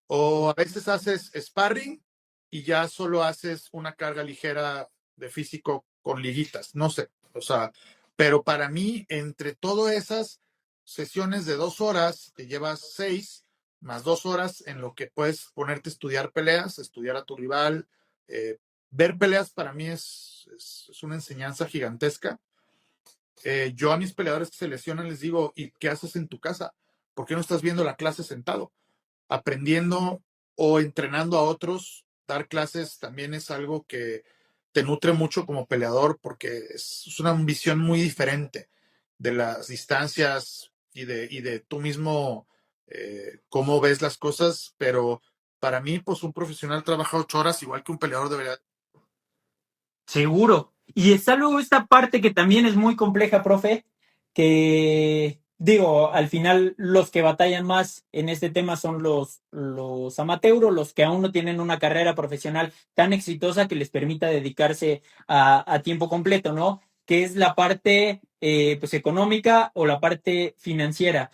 Speaker 2: O a veces haces sparring y ya solo haces una carga ligera de físico con liguitas, no sé, o sea, pero para mí, entre todas esas sesiones de 2 horas, te llevas 6 más 2 horas en lo que puedes ponerte a estudiar peleas, estudiar a tu rival, ver peleas para mí es una enseñanza gigantesca. Yo a mis peleadores que se lesionan les digo, ¿y qué haces en tu casa? ¿Por qué no estás viendo la clase sentado? Aprendiendo o entrenando a otros, dar clases también es algo que te nutre mucho como peleador porque es una visión muy diferente de las distancias y de tú mismo cómo ves las cosas, pero para mí, pues un profesional trabaja 8 horas igual que un peleador debería.
Speaker 1: Seguro. Y está luego esta parte que también es muy compleja, profe, que digo, al final los que batallan más en este tema son los amateuros, los que aún no tienen una carrera profesional tan exitosa que les permita dedicarse a tiempo completo, ¿no? Que es la parte pues económica o la parte financiera.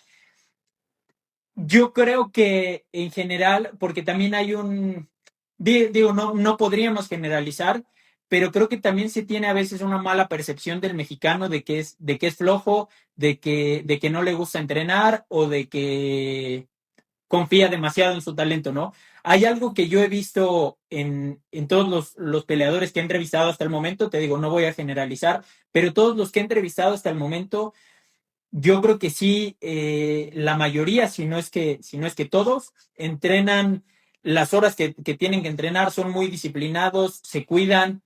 Speaker 1: Yo creo que en general, porque también hay digo, no podríamos generalizar, pero creo que también se tiene a veces una mala percepción del mexicano de que es flojo, de que no le gusta entrenar o de que confía demasiado en su talento, ¿no? Hay algo que yo he visto en todos los peleadores que he entrevistado hasta el momento, te digo, no voy a generalizar, pero todos los que he entrevistado hasta el momento yo creo que sí, la mayoría, si no es que todos, entrenan las horas que tienen que entrenar, son muy disciplinados, se cuidan.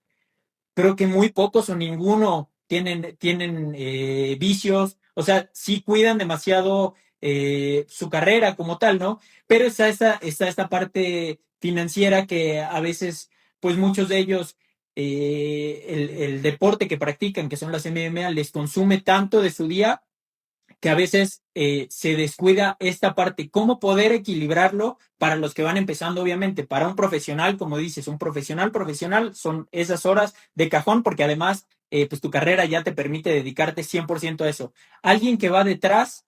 Speaker 1: Creo que muy pocos o ninguno tienen vicios. O sea, sí cuidan demasiado su carrera como tal, ¿no? Pero está esta parte financiera que a veces, pues muchos de ellos, el deporte que practican, que son las MMA, les consume tanto de su día que a veces se descuida esta parte. ¿Cómo poder equilibrarlo para los que van empezando, obviamente? Para un profesional, como dices, un profesional son esas horas de cajón, porque además, pues tu carrera ya te permite dedicarte 100% a eso. Alguien que va detrás,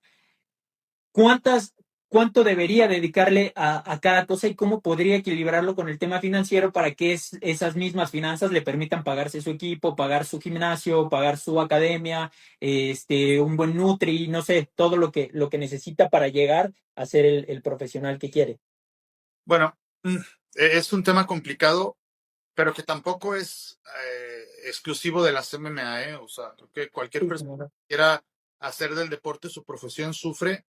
Speaker 1: ¿cuántas, cuánto debería dedicarle a cada cosa y cómo podría equilibrarlo con el tema financiero para que esas mismas finanzas le permitan pagarse su equipo, pagar su gimnasio, pagar su academia, un buen nutri, no sé, todo lo que necesita para llegar a ser el profesional que quiere?
Speaker 2: Bueno, es un tema complicado, pero que tampoco es exclusivo de las MMA, ¿eh? O sea, creo que cualquier
Speaker 1: Sí,
Speaker 2: persona
Speaker 1: claro.
Speaker 2: que quiera hacer del deporte su profesión sufre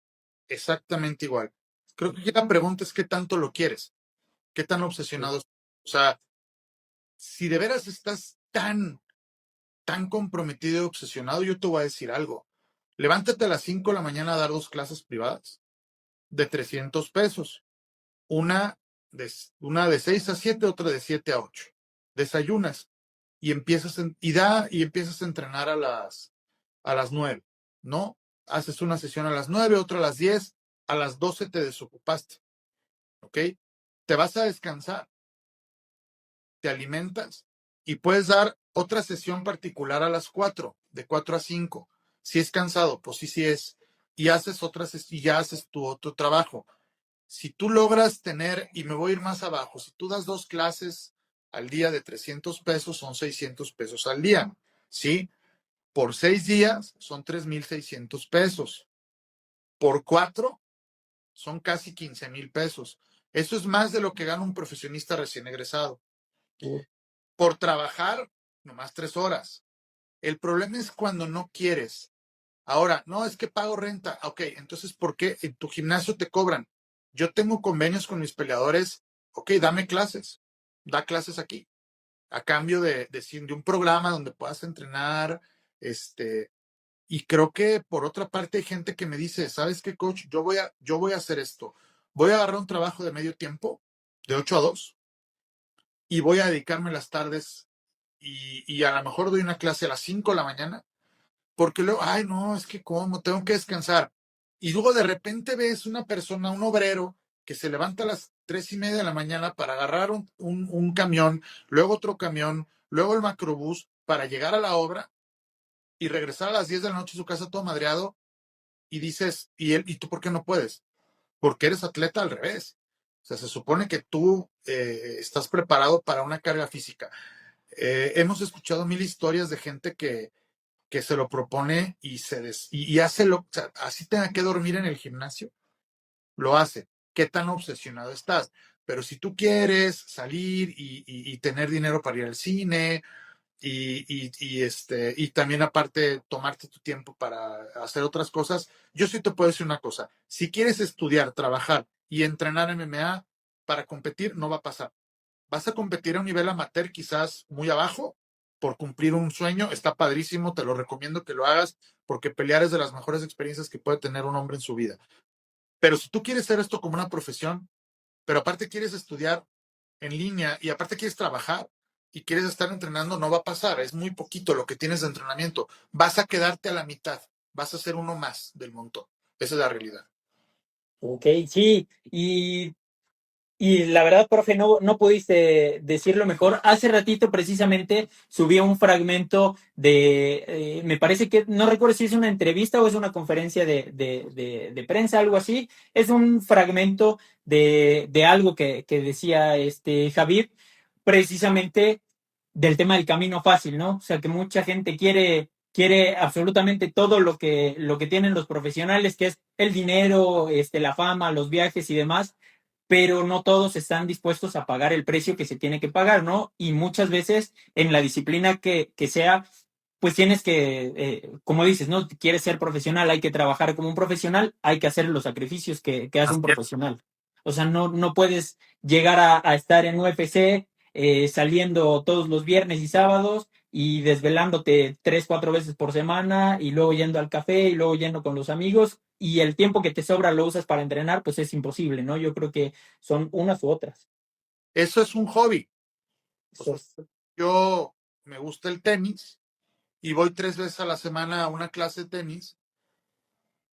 Speaker 2: exactamente igual. Creo que aquí la pregunta es qué tanto lo quieres, qué tan obsesionado. O sea, si de veras estás tan comprometido y obsesionado, yo te voy a decir algo. Levántate a las 5 de la mañana a dar 2 clases privadas de 300 pesos. Una una de 6 a 7, otra de 7 a 8. Desayunas y empiezas a entrenar a las 9, ¿no? Haces una sesión a las 9, otra a las 10, a las 12 te desocupaste, ¿ok? Te vas a descansar, te alimentas y puedes dar otra sesión particular a las 4, de 4 a 5. Si es cansado, pues sí, sí es. Y haces y ya haces tu otro trabajo. Si tú logras tener, y me voy a ir más abajo, si tú das 2 clases al día de 300 pesos, son 600 pesos al día, ¿sí? Por 6 días son 3,600 pesos. Por 4 son casi 15,000 pesos. Eso es más de lo que gana un profesionista recién egresado. Por trabajar, nomás 3 horas. El problema es cuando no quieres. Ahora, no, es que pago renta. Ok, entonces, ¿por qué en tu gimnasio te cobran? Yo tengo convenios con mis peleadores. Ok, dame clases. Da clases aquí. A cambio de un programa donde puedas entrenar. Y creo que por otra parte hay gente que me dice, ¿sabes qué, coach? Yo voy a hacer esto. voy a agarrar un trabajo de medio tiempo, de 8 a 2, y voy a dedicarme las tardes y a lo mejor doy una clase a las 5 de la mañana, porque luego, ay, no, es que cómo, tengo que descansar. Y luego de repente ves una persona, un obrero, que se levanta a las 3:30 de la mañana para agarrar un camión, luego otro camión, luego el macrobús para llegar a la obra y regresar a las 10 de la noche a su casa todo madreado y dices, ¿y tú por qué no puedes? Porque eres atleta al revés. O sea, se supone que tú estás preparado para una carga física. Hemos escuchado mil historias de gente que se lo propone y hace lo, o sea, así tenga que dormir en el gimnasio, lo hace. ¿Qué tan obsesionado estás? Pero si tú quieres salir y tener dinero para ir al cine y también aparte tomarte tu tiempo para hacer otras cosas, yo sí te puedo decir una cosa. Si quieres estudiar, trabajar y entrenar MMA para competir, no va a pasar. Vas a competir a un nivel amateur quizás muy abajo por cumplir un sueño. Está padrísimo, te lo recomiendo que lo hagas porque pelear es de las mejores experiencias que puede tener un hombre en su vida. Pero si tú quieres hacer esto como una profesión, pero aparte quieres estudiar en línea y aparte quieres trabajar y quieres estar entrenando, no va a pasar. Es muy poquito lo que tienes de entrenamiento. Vas a quedarte a la mitad. Vas a ser uno más del montón. Esa es la realidad.
Speaker 1: Ok, sí, y la verdad, profe, no pudiste decirlo mejor. Hace ratito precisamente subí un fragmento me parece que, no recuerdo si es una entrevista o es una conferencia de prensa, algo así. Es un fragmento de algo que decía Javier, precisamente del tema del camino fácil, ¿no? O sea, que mucha gente quiere absolutamente todo lo que tienen los profesionales, que es el dinero, la fama, los viajes y demás, pero no todos están dispuestos a pagar el precio que se tiene que pagar, ¿no? Y muchas veces en la disciplina que sea, pues tienes como dices, ¿no? Quieres ser profesional, hay que trabajar como un profesional, hay que hacer los sacrificios que hace un profesional. O sea, no puedes llegar a estar en UFC saliendo todos los viernes y sábados y desvelándote 3, 4 veces por semana y luego yendo al café y luego yendo con los amigos y el tiempo que te sobra lo usas para entrenar, pues es imposible, ¿no? Yo creo que son unas u otras.
Speaker 2: Eso es un hobby. O
Speaker 1: Eso
Speaker 2: sea,
Speaker 1: es-
Speaker 2: yo me gusta el tenis y voy 3 veces a la semana a una clase de tenis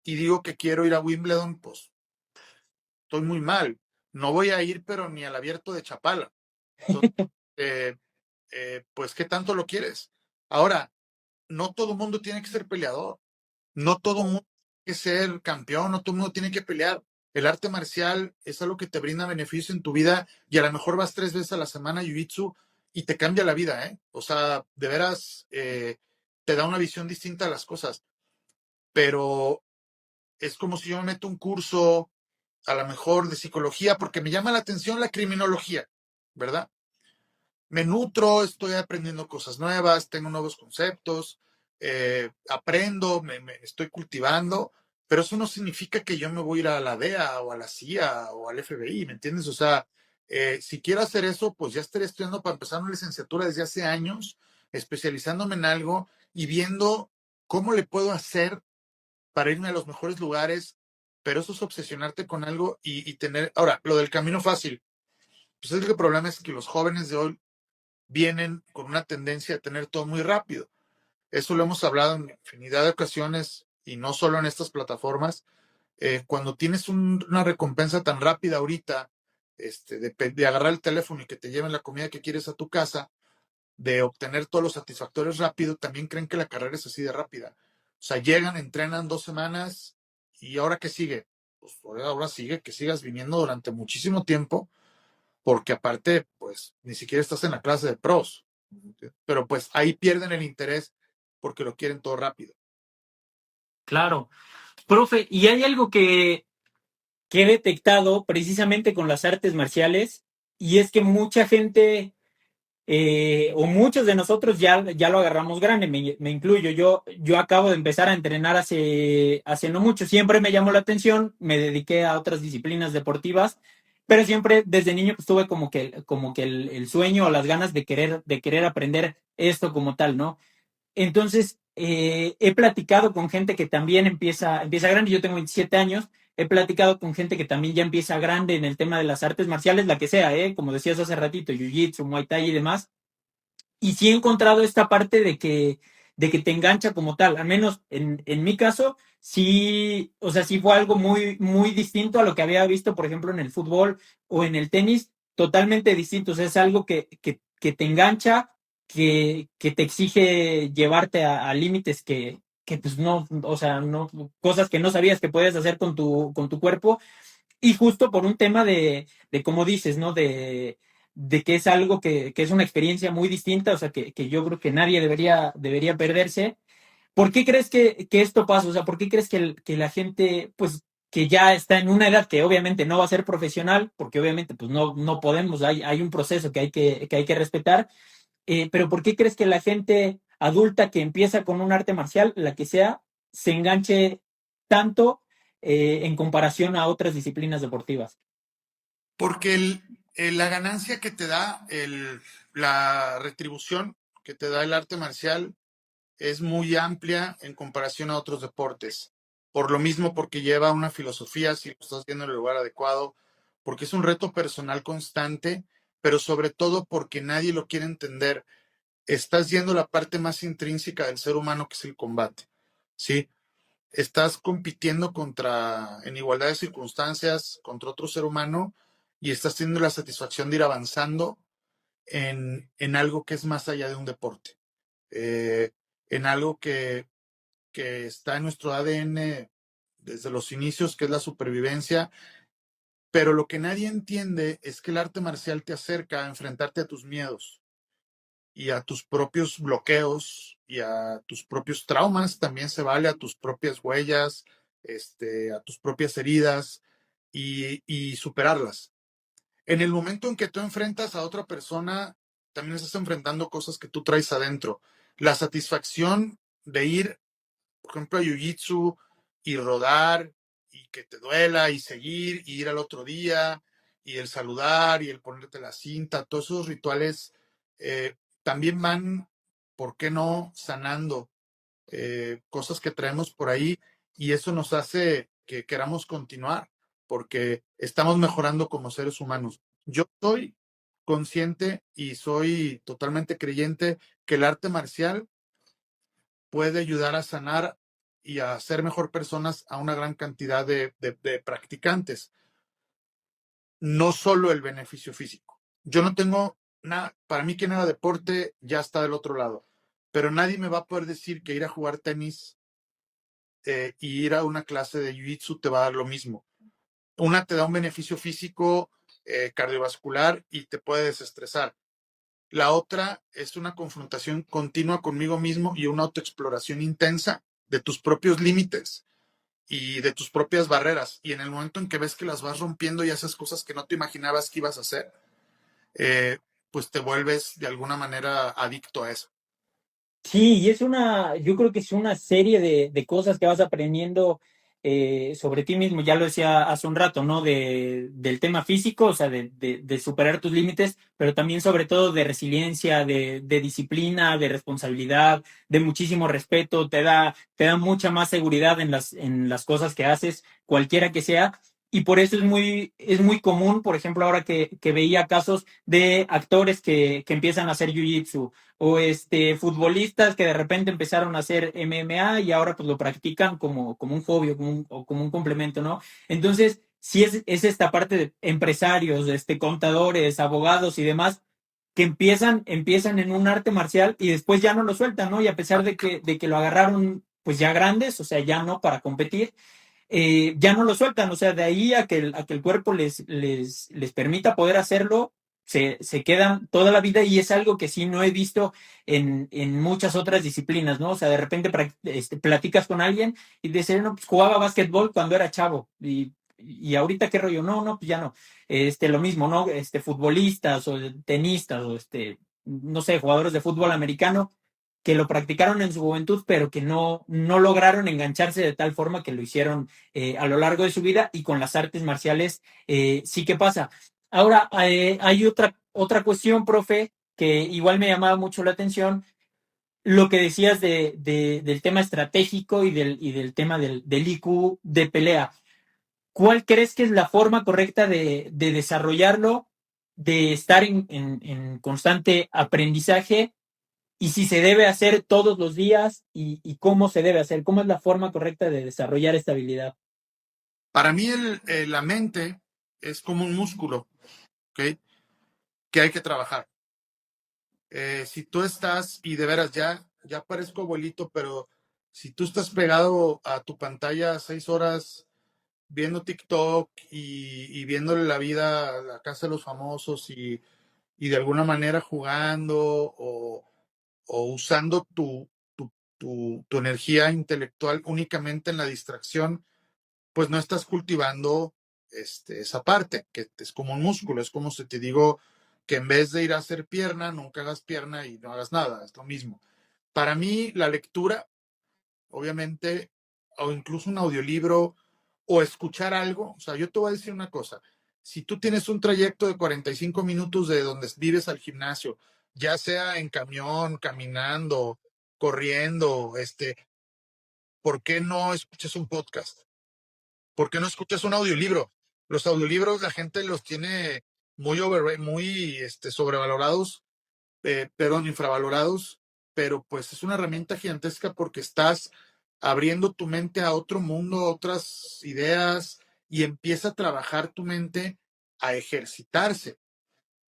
Speaker 2: y digo que quiero ir a Wimbledon, pues estoy muy mal. No voy a ir, pero ni al abierto de Chapala. Entonces, eh, pues, ¿qué tanto lo quieres? Ahora, no todo el mundo tiene que ser peleador. No todo el mundo tiene que ser campeón, no todo el mundo tiene que pelear. El arte marcial es algo que te brinda beneficio en tu vida y a lo mejor vas 3 veces a la semana a Jiu-Jitsu y te cambia la vida, ¿eh? O sea, de veras te da una visión distinta a las cosas. Pero es como si yo me meto un curso, a lo mejor de psicología, porque me llama la atención la criminología, ¿verdad? Me nutro, estoy aprendiendo cosas nuevas, tengo nuevos conceptos, aprendo, me estoy cultivando, pero eso no significa que yo me voy a ir a la DEA o a la CIA o al FBI, ¿me entiendes? O sea, si quiero hacer eso, pues ya estaré estudiando para empezar una licenciatura desde hace años, especializándome en algo y viendo cómo le puedo hacer para irme a los mejores lugares, pero eso es obsesionarte con algo y tener... Ahora, lo del camino fácil, pues el problema es que los jóvenes de hoy vienen con una tendencia a tener todo muy rápido. Eso lo hemos hablado en infinidad de ocasiones y no solo en estas plataformas. Cuando tienes una recompensa tan rápida ahorita, de agarrar el teléfono y que te lleven la comida que quieres a tu casa, de obtener todos los satisfactorios rápido, también creen que la carrera es así de rápida. O sea, llegan, entrenan 2 semanas y ahora qué sigue. Pues ahora sigue que sigas viniendo durante muchísimo tiempo porque aparte, pues, ni siquiera estás en la clase de pros. Pero pues ahí pierden el interés porque lo quieren todo rápido.
Speaker 1: Claro. Profe, y hay algo que he detectado precisamente con las artes marciales, y es que mucha gente o muchos de nosotros ya lo agarramos grande, me incluyo. Yo acabo de empezar a entrenar hace no mucho, siempre me llamó la atención, me dediqué a otras disciplinas deportivas, pero siempre desde niño pues, tuve como que el sueño o las ganas de querer aprender esto como tal, ¿no? Entonces, he platicado con gente que también empieza grande, yo tengo 27 años, he platicado con gente que también ya empieza grande en el tema de las artes marciales, la que sea, como decías hace ratito, jiu-jitsu, muay thai y demás, y sí he encontrado esta parte de que te engancha como tal, al menos en mi caso, sí, o sea, sí fue algo muy, muy distinto a lo que había visto, por ejemplo, en el fútbol o en el tenis, totalmente distinto, o sea, es algo que te engancha, que te exige llevarte a límites que pues no, o sea, no, cosas que no sabías que puedes hacer con tu cuerpo y justo por un tema de como dices, ¿no? De que es algo que es una experiencia muy distinta, o sea, que yo creo que nadie debería perderse. ¿Por qué crees que esto pasa? O sea, ¿por qué crees que la gente, pues, que ya está en una edad que obviamente no va a ser profesional, porque obviamente pues no podemos, hay un proceso que hay que respetar, pero ¿por qué crees que la gente adulta que empieza con un arte marcial, la que sea, se enganche tanto en comparación a otras disciplinas deportivas?
Speaker 2: Porque la ganancia que te da, la retribución que te da el arte marcial es muy amplia en comparación a otros deportes. Por lo mismo, porque lleva una filosofía, si lo estás viendo en el lugar adecuado, porque es un reto personal constante, pero sobre todo porque nadie lo quiere entender. Estás yendo a la parte más intrínseca del ser humano, que es el combate. ¿Sí? Estás compitiendo en igualdad de circunstancias contra otro ser humano y estás teniendo la satisfacción de ir avanzando en algo que es más allá de un deporte, eh, en algo que está en nuestro ADN desde los inicios, que es la supervivencia, pero lo que nadie entiende es que el arte marcial te acerca a enfrentarte a tus miedos y a tus propios bloqueos y a tus propios traumas, también se vale a tus propias huellas, a tus propias heridas y superarlas. En el momento en que tú enfrentas a otra persona, también estás enfrentando cosas que tú traes adentro. La satisfacción de ir, por ejemplo, a Jiu-Jitsu y rodar y que te duela y seguir y ir al otro día y el saludar y el ponerte la cinta, todos esos rituales también van, ¿por qué no?, sanando cosas que traemos por ahí y eso nos hace que queramos continuar porque estamos mejorando como seres humanos. Yo soy consciente y soy totalmente creyente que el arte marcial puede ayudar a sanar y a hacer mejor personas a una gran cantidad de practicantes, no solo el beneficio físico. Yo no tengo nada, para mí quien haga deporte ya está del otro lado, pero nadie me va a poder decir que ir a jugar tenis y ir a una clase de jiu-jitsu te va a dar lo mismo. Una te da un beneficio físico, cardiovascular y te puede desestresar. La otra es una confrontación continua conmigo mismo y una autoexploración intensa de tus propios límites y de tus propias barreras. Y en el momento en que ves que las vas rompiendo y haces cosas que no te imaginabas que ibas a hacer, eh, pues te vuelves de alguna manera adicto a eso.
Speaker 1: Sí, y yo creo que es una serie de cosas que vas aprendiendo sobre ti mismo. Ya lo decía hace un rato, ¿no? Del tema físico, o sea, de superar tus límites, pero también sobre todo de resiliencia, de disciplina, de responsabilidad, de muchísimo respeto. Te da mucha más seguridad en las cosas que haces, cualquiera que sea. Y por eso es muy común, por ejemplo, ahora que veía casos de actores que empiezan a hacer jiu-jitsu o futbolistas que de repente empezaron a hacer MMA y ahora pues lo practican como un hobby o como un complemento, ¿no? Entonces, sí es esta parte de empresarios, contadores, abogados y demás que empiezan en un arte marcial y después ya no lo sueltan, ¿no? Y a pesar de que lo agarraron pues ya grandes, o sea, ya no para competir, ya no lo sueltan, o sea, de ahí a que el cuerpo les permita poder hacerlo, se quedan toda la vida y es algo que sí no he visto en muchas otras disciplinas, ¿no? O sea, de repente platicas con alguien y dice, no, pues jugaba básquetbol cuando era chavo y ahorita qué rollo, no, pues ya no. Lo mismo, ¿no? Futbolistas o tenistas o no sé, jugadores de fútbol americano que lo practicaron en su juventud, pero que no lograron engancharse de tal forma que lo hicieron a lo largo de su vida y con las artes marciales sí que pasa. Ahora, hay otra cuestión, profe, que igual me llamaba mucho la atención, lo que decías del tema estratégico y del tema del IQ de pelea. ¿cuál crees que es la forma correcta de desarrollarlo, de estar en constante aprendizaje y si se debe hacer todos los días y cómo se debe hacer? ¿Cómo es la forma correcta de desarrollar esta habilidad?
Speaker 2: Para mí la mente es como un músculo, ¿ok? Que hay que trabajar. Si tú estás, y de veras ya parezco abuelito, pero si tú estás pegado a tu pantalla 6 horas viendo TikTok y viéndole la vida a la casa de los famosos y de alguna manera jugando o usando tu energía intelectual únicamente en la distracción, pues no estás cultivando esa parte, que es como un músculo, es como si te digo que en vez de ir a hacer pierna, nunca hagas pierna y no hagas nada, es lo mismo. Para mí, la lectura, obviamente, o incluso un audiolibro o escuchar algo, o sea, yo te voy a decir una cosa, si tú tienes un trayecto de 45 minutos de donde vives al gimnasio, ya sea en camión, caminando, corriendo, ¿por qué no escuchas un podcast? ¿Por qué no escuchas un audiolibro? Los audiolibros la gente los tiene muy sobrevalorados, perdón, infravalorados, pero pues es una herramienta gigantesca porque estás abriendo tu mente a otro mundo, a otras ideas y empieza a trabajar tu mente a ejercitarse.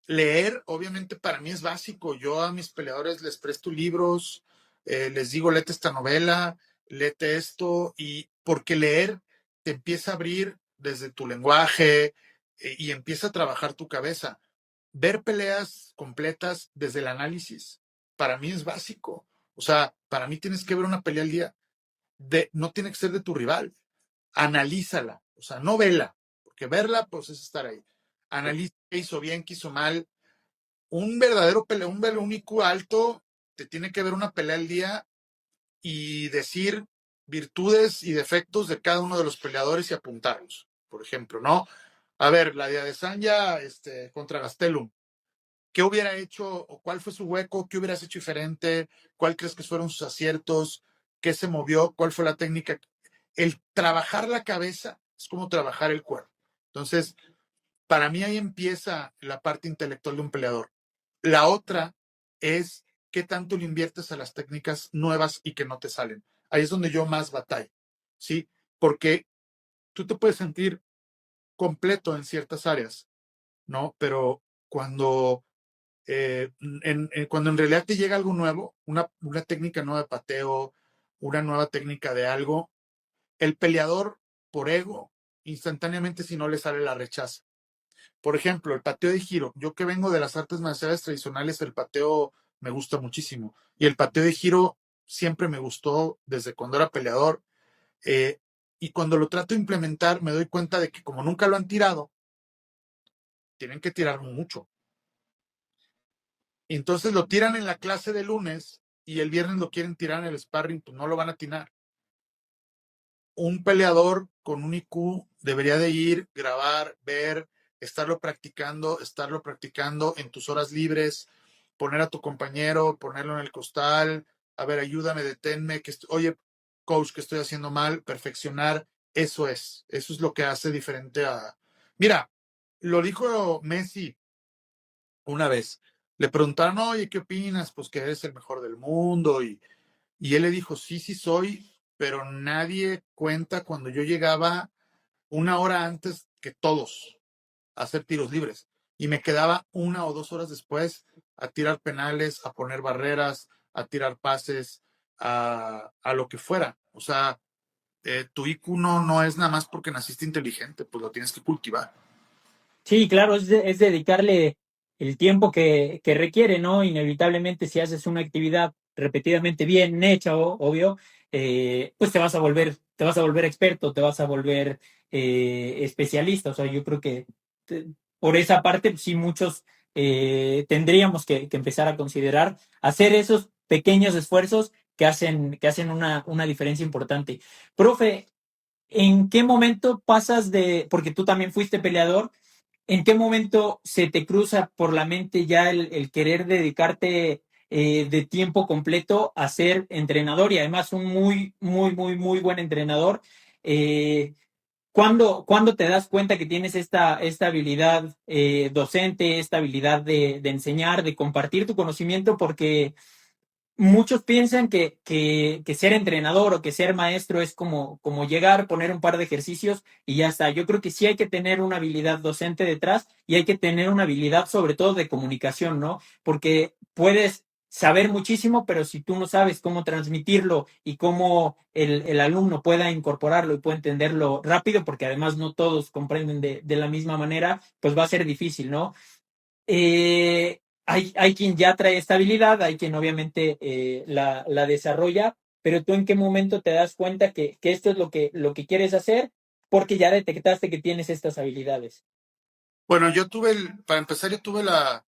Speaker 2: Leer, obviamente, para mí es básico. Yo a mis peleadores les presto libros, les digo, léete esta novela, léete esto, y porque leer te empieza a abrir desde tu lenguaje y empieza a trabajar tu cabeza. Ver peleas completas desde el análisis, para mí es básico. O sea, para mí tienes que ver una pelea al día. No tiene que ser de tu rival. Analízala, o sea, no vela, porque verla, pues es estar ahí. Analiza qué hizo bien, qué hizo mal. Un verdadero pelea, un IQ alto, te tiene que ver una pelea al día y decir virtudes y defectos de cada uno de los peleadores y apuntarlos. Por ejemplo, ¿no? A ver, la de Adesanya contra Gastelum. ¿Qué hubiera hecho o cuál fue su hueco? ¿Qué hubieras hecho diferente? ¿Cuál crees que fueron sus aciertos? ¿Qué se movió? ¿Cuál fue la técnica? El trabajar la cabeza es como trabajar el cuerpo. Entonces, para mí ahí empieza la parte intelectual de un peleador. La otra es qué tanto le inviertes a las técnicas nuevas y que no te salen. Ahí es donde yo más batallo, ¿sí? Porque tú te puedes sentir completo en ciertas áreas, ¿no? Pero cuando en realidad te llega algo nuevo, una técnica nueva de pateo, una nueva técnica de algo, el peleador por ego, instantáneamente si no le sale la rechaza. Por ejemplo, el pateo de giro. Yo que vengo de las artes marciales tradicionales, el pateo me gusta muchísimo. Y el pateo de giro siempre me gustó desde cuando era peleador. Y cuando lo trato de implementar, me doy cuenta de que como nunca lo han tirado, tienen que tirar mucho. Y entonces lo tiran en la clase de lunes y el viernes lo quieren tirar en el sparring, pues no lo van a atinar. Un peleador con un IQ debería de ir, grabar, ver, estarlo practicando en tus horas libres, poner a tu compañero, ponerlo en el costal, a ver, ayúdame, deténme, oye, coach, que estoy haciendo mal, perfeccionar, eso es lo que hace diferente a... Mira, lo dijo Messi una vez, le preguntaron, oye, ¿qué opinas? Pues que eres el mejor del mundo y él le dijo, sí, sí soy, pero nadie cuenta cuando yo llegaba una hora antes que todos a hacer tiros libres y me quedaba 1 o 2 horas después a tirar penales, a poner barreras, a tirar pases, a lo que fuera. O sea, tu IQ no es nada más porque naciste inteligente, pues lo tienes que cultivar.
Speaker 1: Sí, claro, es dedicarle el tiempo que requiere, ¿no? Inevitablemente, si haces una actividad repetidamente bien hecha, obvio, pues te vas a volver experto, te vas a volver especialista. O sea, yo creo que por esa parte, pues, sí, muchos tendríamos que empezar a considerar hacer esos pequeños esfuerzos que hacen una diferencia importante. Profe, ¿en qué momento pasas porque tú también fuiste peleador? ¿En qué momento se te cruza por la mente ya el querer dedicarte de tiempo completo a ser entrenador y además un muy, muy, muy, muy buen entrenador? Eh, ¿Cuándo te das cuenta que tienes esta habilidad docente, esta habilidad de enseñar, de compartir tu conocimiento? Porque muchos piensan que ser entrenador o que ser maestro es como llegar, poner un par de ejercicios y ya está. Yo creo que sí hay que tener una habilidad docente detrás y hay que tener una habilidad sobre todo de comunicación, ¿no? Porque puedes saber muchísimo, pero si tú no sabes cómo transmitirlo y cómo el alumno pueda incorporarlo y pueda entenderlo rápido, porque además no todos comprenden de la misma manera, pues va a ser difícil, ¿no? Hay quien ya trae esta habilidad, hay quien obviamente la desarrolla, pero tú en qué momento te das cuenta que esto es lo que quieres hacer porque ya detectaste que tienes estas habilidades.
Speaker 2: Bueno, para empezar, yo tuve la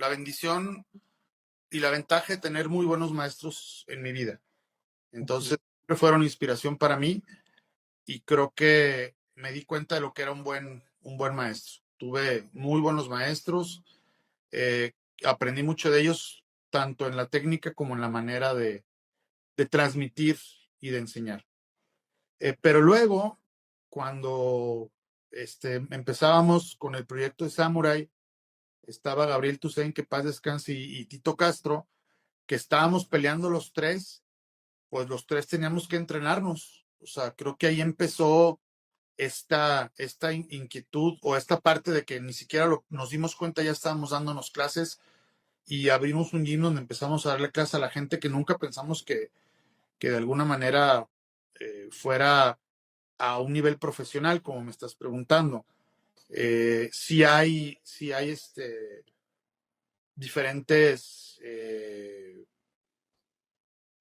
Speaker 2: bendición y la ventaja de tener muy buenos maestros en mi vida.
Speaker 1: Ok.
Speaker 2: Entonces, siempre fueron inspiración para mí y creo que me di cuenta de lo que era un buen maestro. Tuve muy buenos maestros, eh, aprendí mucho de ellos, tanto en la técnica como en la manera de transmitir y de enseñar. Pero luego, cuando empezábamos con el proyecto de Samurai, estaba Gabriel Toussaint, que paz descanse, y Tito Castro, que estábamos peleando los tres, pues los tres teníamos que entrenarnos. O sea, creo que ahí empezó esta inquietud o esta parte de que ni siquiera nos dimos cuenta, ya estábamos dándonos clases y abrimos un gym donde empezamos a darle clase a la gente que nunca pensamos que de alguna manera fuera a un nivel profesional, como me estás preguntando. Sí hay diferentes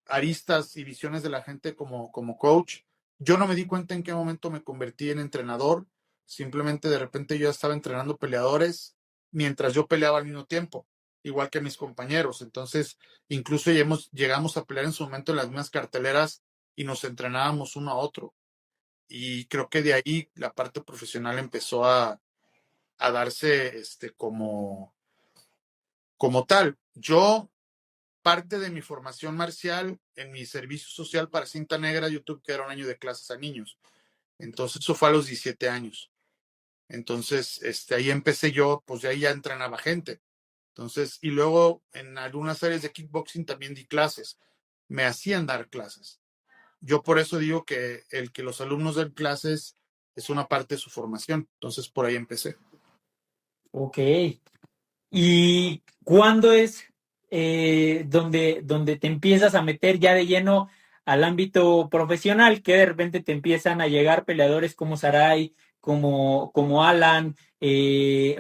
Speaker 2: aristas y visiones de la gente como coach. Yo no me di cuenta en qué momento me convertí en entrenador. Simplemente de repente yo estaba entrenando peleadores mientras yo peleaba al mismo tiempo, igual que mis compañeros. Entonces, incluso llegamos a pelear en su momento en las mismas carteleras y nos entrenábamos uno a otro. Y creo que de ahí la parte profesional empezó a darse como tal. Yo, parte de mi formación marcial, en mi servicio social para Cinta Negra, yo tuve que dar un año de clases a niños. Entonces, eso fue a los 17 años. Entonces, ahí empecé yo, pues de ahí ya entrenaba gente. Entonces, y luego en algunas áreas de kickboxing también di clases. Me hacían dar clases. Yo por eso digo que el que los alumnos den clases es una parte de su formación. Entonces, por ahí empecé.
Speaker 1: Ok. ¿Y cuándo es donde te empiezas a meter ya de lleno al ámbito profesional, que de repente te empiezan a llegar peleadores como Sarai, como Alan,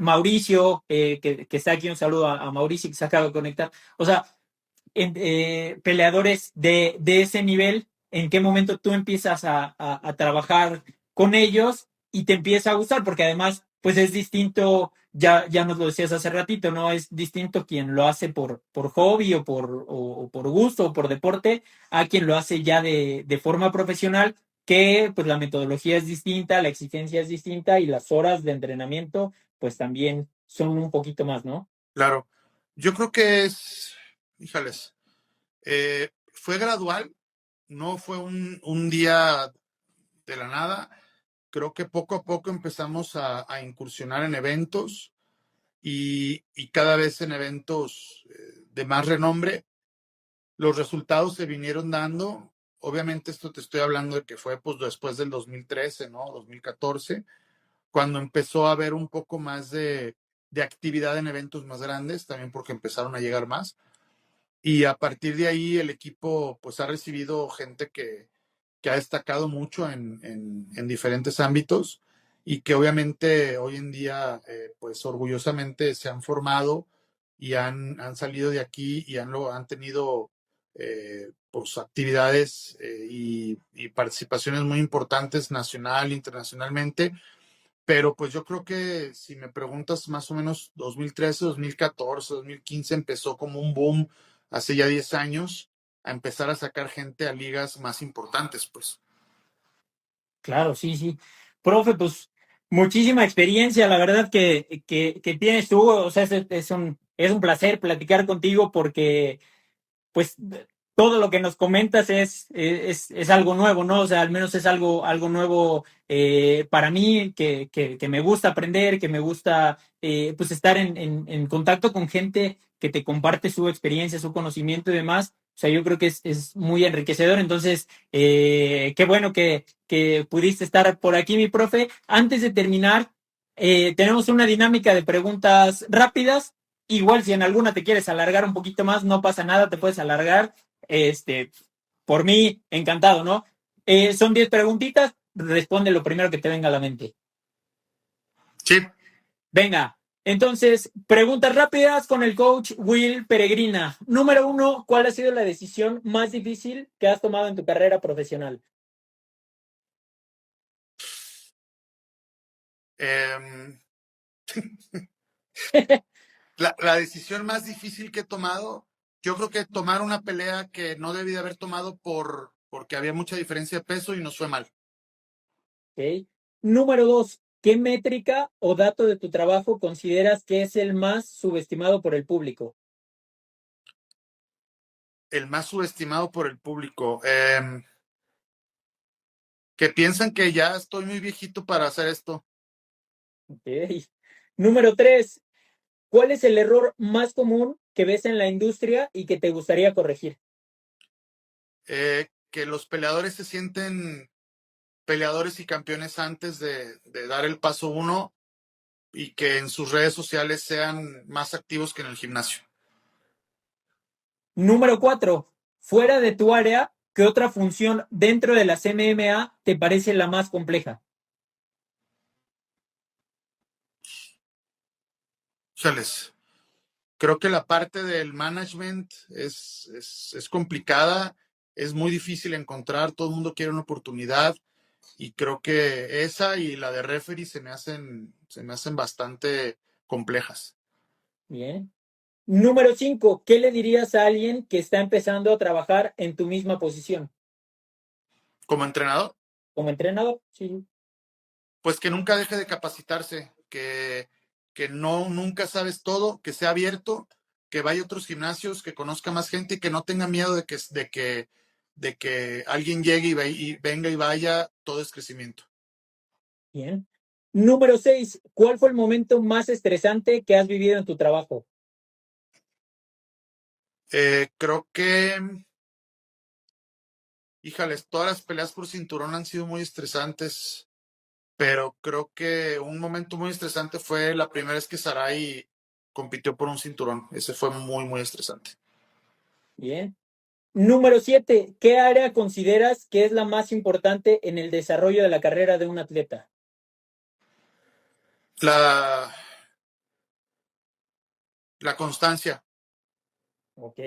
Speaker 1: Mauricio, que está aquí, un saludo a Mauricio que se acaba de conectar? O sea, peleadores de ese nivel, ¿en qué momento tú empiezas a trabajar con ellos y te empieza a gustar? Porque además, pues es distinto, ya nos lo decías hace ratito, ¿no? Es distinto quien lo hace por hobby o por gusto o por deporte a quien lo hace ya de forma profesional, que pues la metodología es distinta, la exigencia es distinta y las horas de entrenamiento pues también son un poquito más, ¿no?
Speaker 2: Claro. Yo creo que híjales, fue gradual, no fue un día de la nada. Creo que poco a poco empezamos a incursionar en eventos y cada vez en eventos de más renombre. Los resultados se vinieron dando. Obviamente esto te estoy hablando de que fue pues después del 2013, ¿no? 2014, cuando empezó a haber un poco más de actividad en eventos más grandes, también porque empezaron a llegar más. Y a partir de ahí el equipo pues ha recibido gente que ha destacado mucho en diferentes ámbitos y que obviamente hoy en día pues orgullosamente se han formado y han salido de aquí y han tenido pues actividades y participaciones muy importantes nacional, internacionalmente, pero pues yo creo que si me preguntas más o menos 2013, 2014, 2015 empezó como un boom hace ya 10 años a empezar a sacar gente a ligas más importantes, pues.
Speaker 1: Claro, sí, sí. Profe, pues muchísima experiencia, la verdad que tienes tú, o sea, es un placer platicar contigo porque, pues, todo lo que nos comentas es algo nuevo, ¿no? O sea, al menos es algo nuevo para mí, que me gusta aprender, que me gusta pues estar en contacto con gente que te comparte su experiencia, su conocimiento y demás. O sea, yo creo que es muy enriquecedor. Entonces, qué bueno que pudiste estar por aquí, mi profe. Antes de terminar, tenemos una dinámica de preguntas rápidas. Igual si en alguna te quieres alargar un poquito más, no pasa nada, te puedes alargar. Este, por mí, encantado, ¿no? Son 10 preguntitas, responde lo primero que te venga a la mente.
Speaker 2: Sí.
Speaker 1: Venga, entonces, preguntas rápidas con el coach Will Peregrina. Número uno, ¿cuál ha sido la decisión más difícil que has tomado en tu carrera profesional?
Speaker 2: Eh, la decisión más difícil que he tomado, yo creo que tomar una pelea que no debí de haber tomado porque había mucha diferencia de peso y nos fue mal.
Speaker 1: ¿Okay? Número dos, ¿qué métrica o dato de tu trabajo consideras que es el más subestimado por el público?
Speaker 2: El más subestimado por el público. Que piensan que ya estoy muy viejito para hacer esto.
Speaker 1: Okay. Número tres, ¿cuál es el error más común que ves en la industria y que te gustaría corregir?
Speaker 2: Que los peleadores se sienten peleadores y campeones antes de dar el paso uno y que en sus redes sociales sean más activos que en el gimnasio.
Speaker 1: Número cuatro, fuera de tu área, ¿qué otra función dentro de las MMA te parece la más compleja?
Speaker 2: Chales. Creo que la parte del management es complicada, es muy difícil encontrar, todo el mundo quiere una oportunidad y creo que esa y la de referee se me hacen bastante complejas.
Speaker 1: Bien. Número cinco, ¿qué le dirías a alguien que está empezando a trabajar en tu misma posición?
Speaker 2: Como entrenador,
Speaker 1: Como entrenador, sí.
Speaker 2: pues que nunca deje de capacitarse, que no, nunca sabes todo, que sea abierto, que vaya a otros gimnasios, que conozca más gente y que no tenga miedo de que alguien llegue y venga y vaya, todo es crecimiento.
Speaker 1: Bien. Número seis, ¿cuál fue el momento más estresante que has vivido en tu trabajo?
Speaker 2: Creo que, híjales, todas las peleas por cinturón han sido muy estresantes, pero creo que un momento muy estresante fue la primera vez que Sarai compitió por un cinturón. Ese fue muy, muy estresante.
Speaker 1: Bien. Número siete, ¿qué área consideras que es la más importante en el desarrollo de la carrera de un atleta?
Speaker 2: La, la constancia.
Speaker 1: Ok.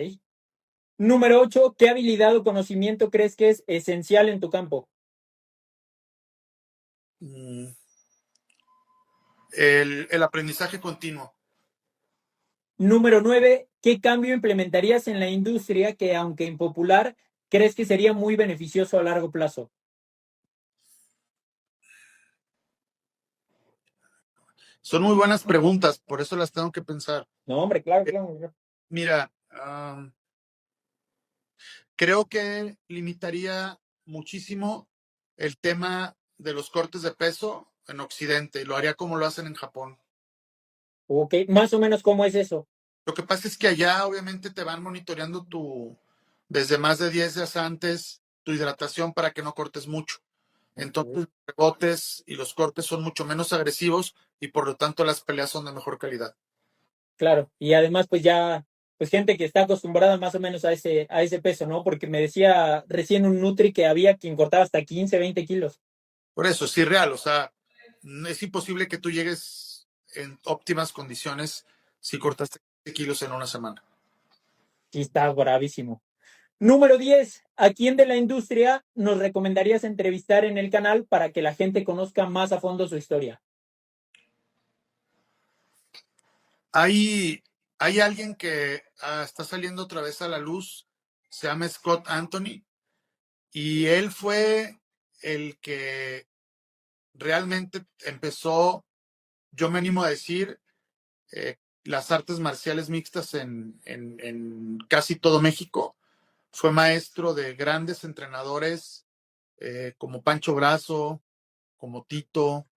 Speaker 1: Número 8, ¿qué habilidad o conocimiento crees que es esencial en tu campo?
Speaker 2: Mm, el aprendizaje continuo.
Speaker 1: Número 9, ¿qué cambio implementarías en la industria que, aunque impopular, crees que sería muy beneficioso a largo plazo?
Speaker 2: Son muy buenas preguntas, por eso las tengo que pensar.
Speaker 1: No, hombre, claro,
Speaker 2: Eh,
Speaker 1: claro.
Speaker 2: Mira, creo que limitaría muchísimo el tema de los cortes de peso en Occidente y lo haría como lo hacen en Japón.
Speaker 1: Ok, más o menos cómo es eso.
Speaker 2: Lo que pasa es que allá obviamente te van monitoreando desde más de 10 días antes, tu hidratación para que no cortes mucho.
Speaker 1: Ok,
Speaker 2: Entonces, los rebotes y los cortes son mucho menos agresivos y por lo tanto las peleas son de mejor calidad.
Speaker 1: claro, y además pues ya, pues gente que está acostumbrada más o menos a ese peso, ¿no? Porque me decía recién un Nutri que había quien cortaba hasta 15, 20 kilos.
Speaker 2: Por eso es irreal, o sea, es imposible que tú llegues en óptimas condiciones si cortaste 15 kilos en una semana.
Speaker 1: Sí, está bravísimo. Número 10, ¿a quién de la industria nos recomendarías entrevistar en el canal para que la gente conozca más a fondo su historia?
Speaker 2: Hay alguien que está saliendo otra vez a la luz, se llama Scott Anthony, y él fue el que realmente empezó, yo me animo a decir, las artes marciales mixtas en casi todo México. fue maestro de grandes entrenadores como Pancho Brazo, como Tito,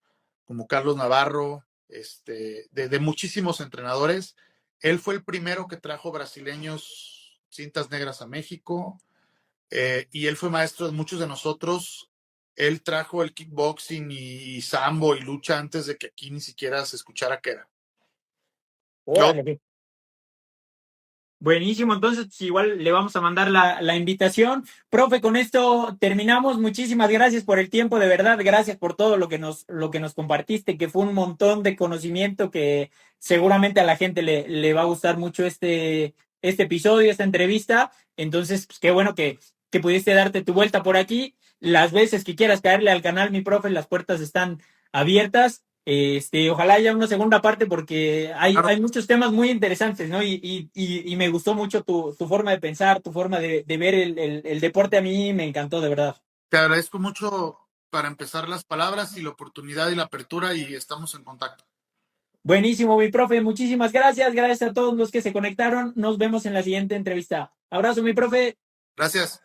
Speaker 2: como Carlos Navarro, de muchísimos entrenadores. Él fue el primero que trajo brasileños cintas negras a México, y él fue maestro de muchos de nosotros. Él trajo el kickboxing y sambo y lucha antes de que aquí ni siquiera se escuchara qué era. Yo,
Speaker 1: Órale. Buenísimo, entonces pues, igual le vamos a mandar la invitación. Profe, con esto terminamos. Muchísimas gracias por el tiempo, de verdad, gracias por todo lo que nos compartiste, que fue un montón de conocimiento que seguramente a la gente le va a gustar mucho este episodio, esta entrevista. Entonces, pues qué bueno que pudiste darte tu vuelta por aquí. Las veces que quieras caerle al canal, mi profe, las puertas están abiertas. Ojalá haya una segunda parte porque
Speaker 2: claro,
Speaker 1: hay muchos temas muy interesantes, ¿no? Y me gustó mucho tu forma de pensar, tu forma de ver el deporte. A mí me encantó, de verdad.
Speaker 2: te agradezco mucho para empezar las palabras y la oportunidad y la apertura y estamos en contacto.
Speaker 1: Buenísimo, mi profe. Muchísimas gracias. Gracias a todos los que se conectaron. Nos vemos en la siguiente entrevista. Abrazo, mi profe.
Speaker 2: Gracias.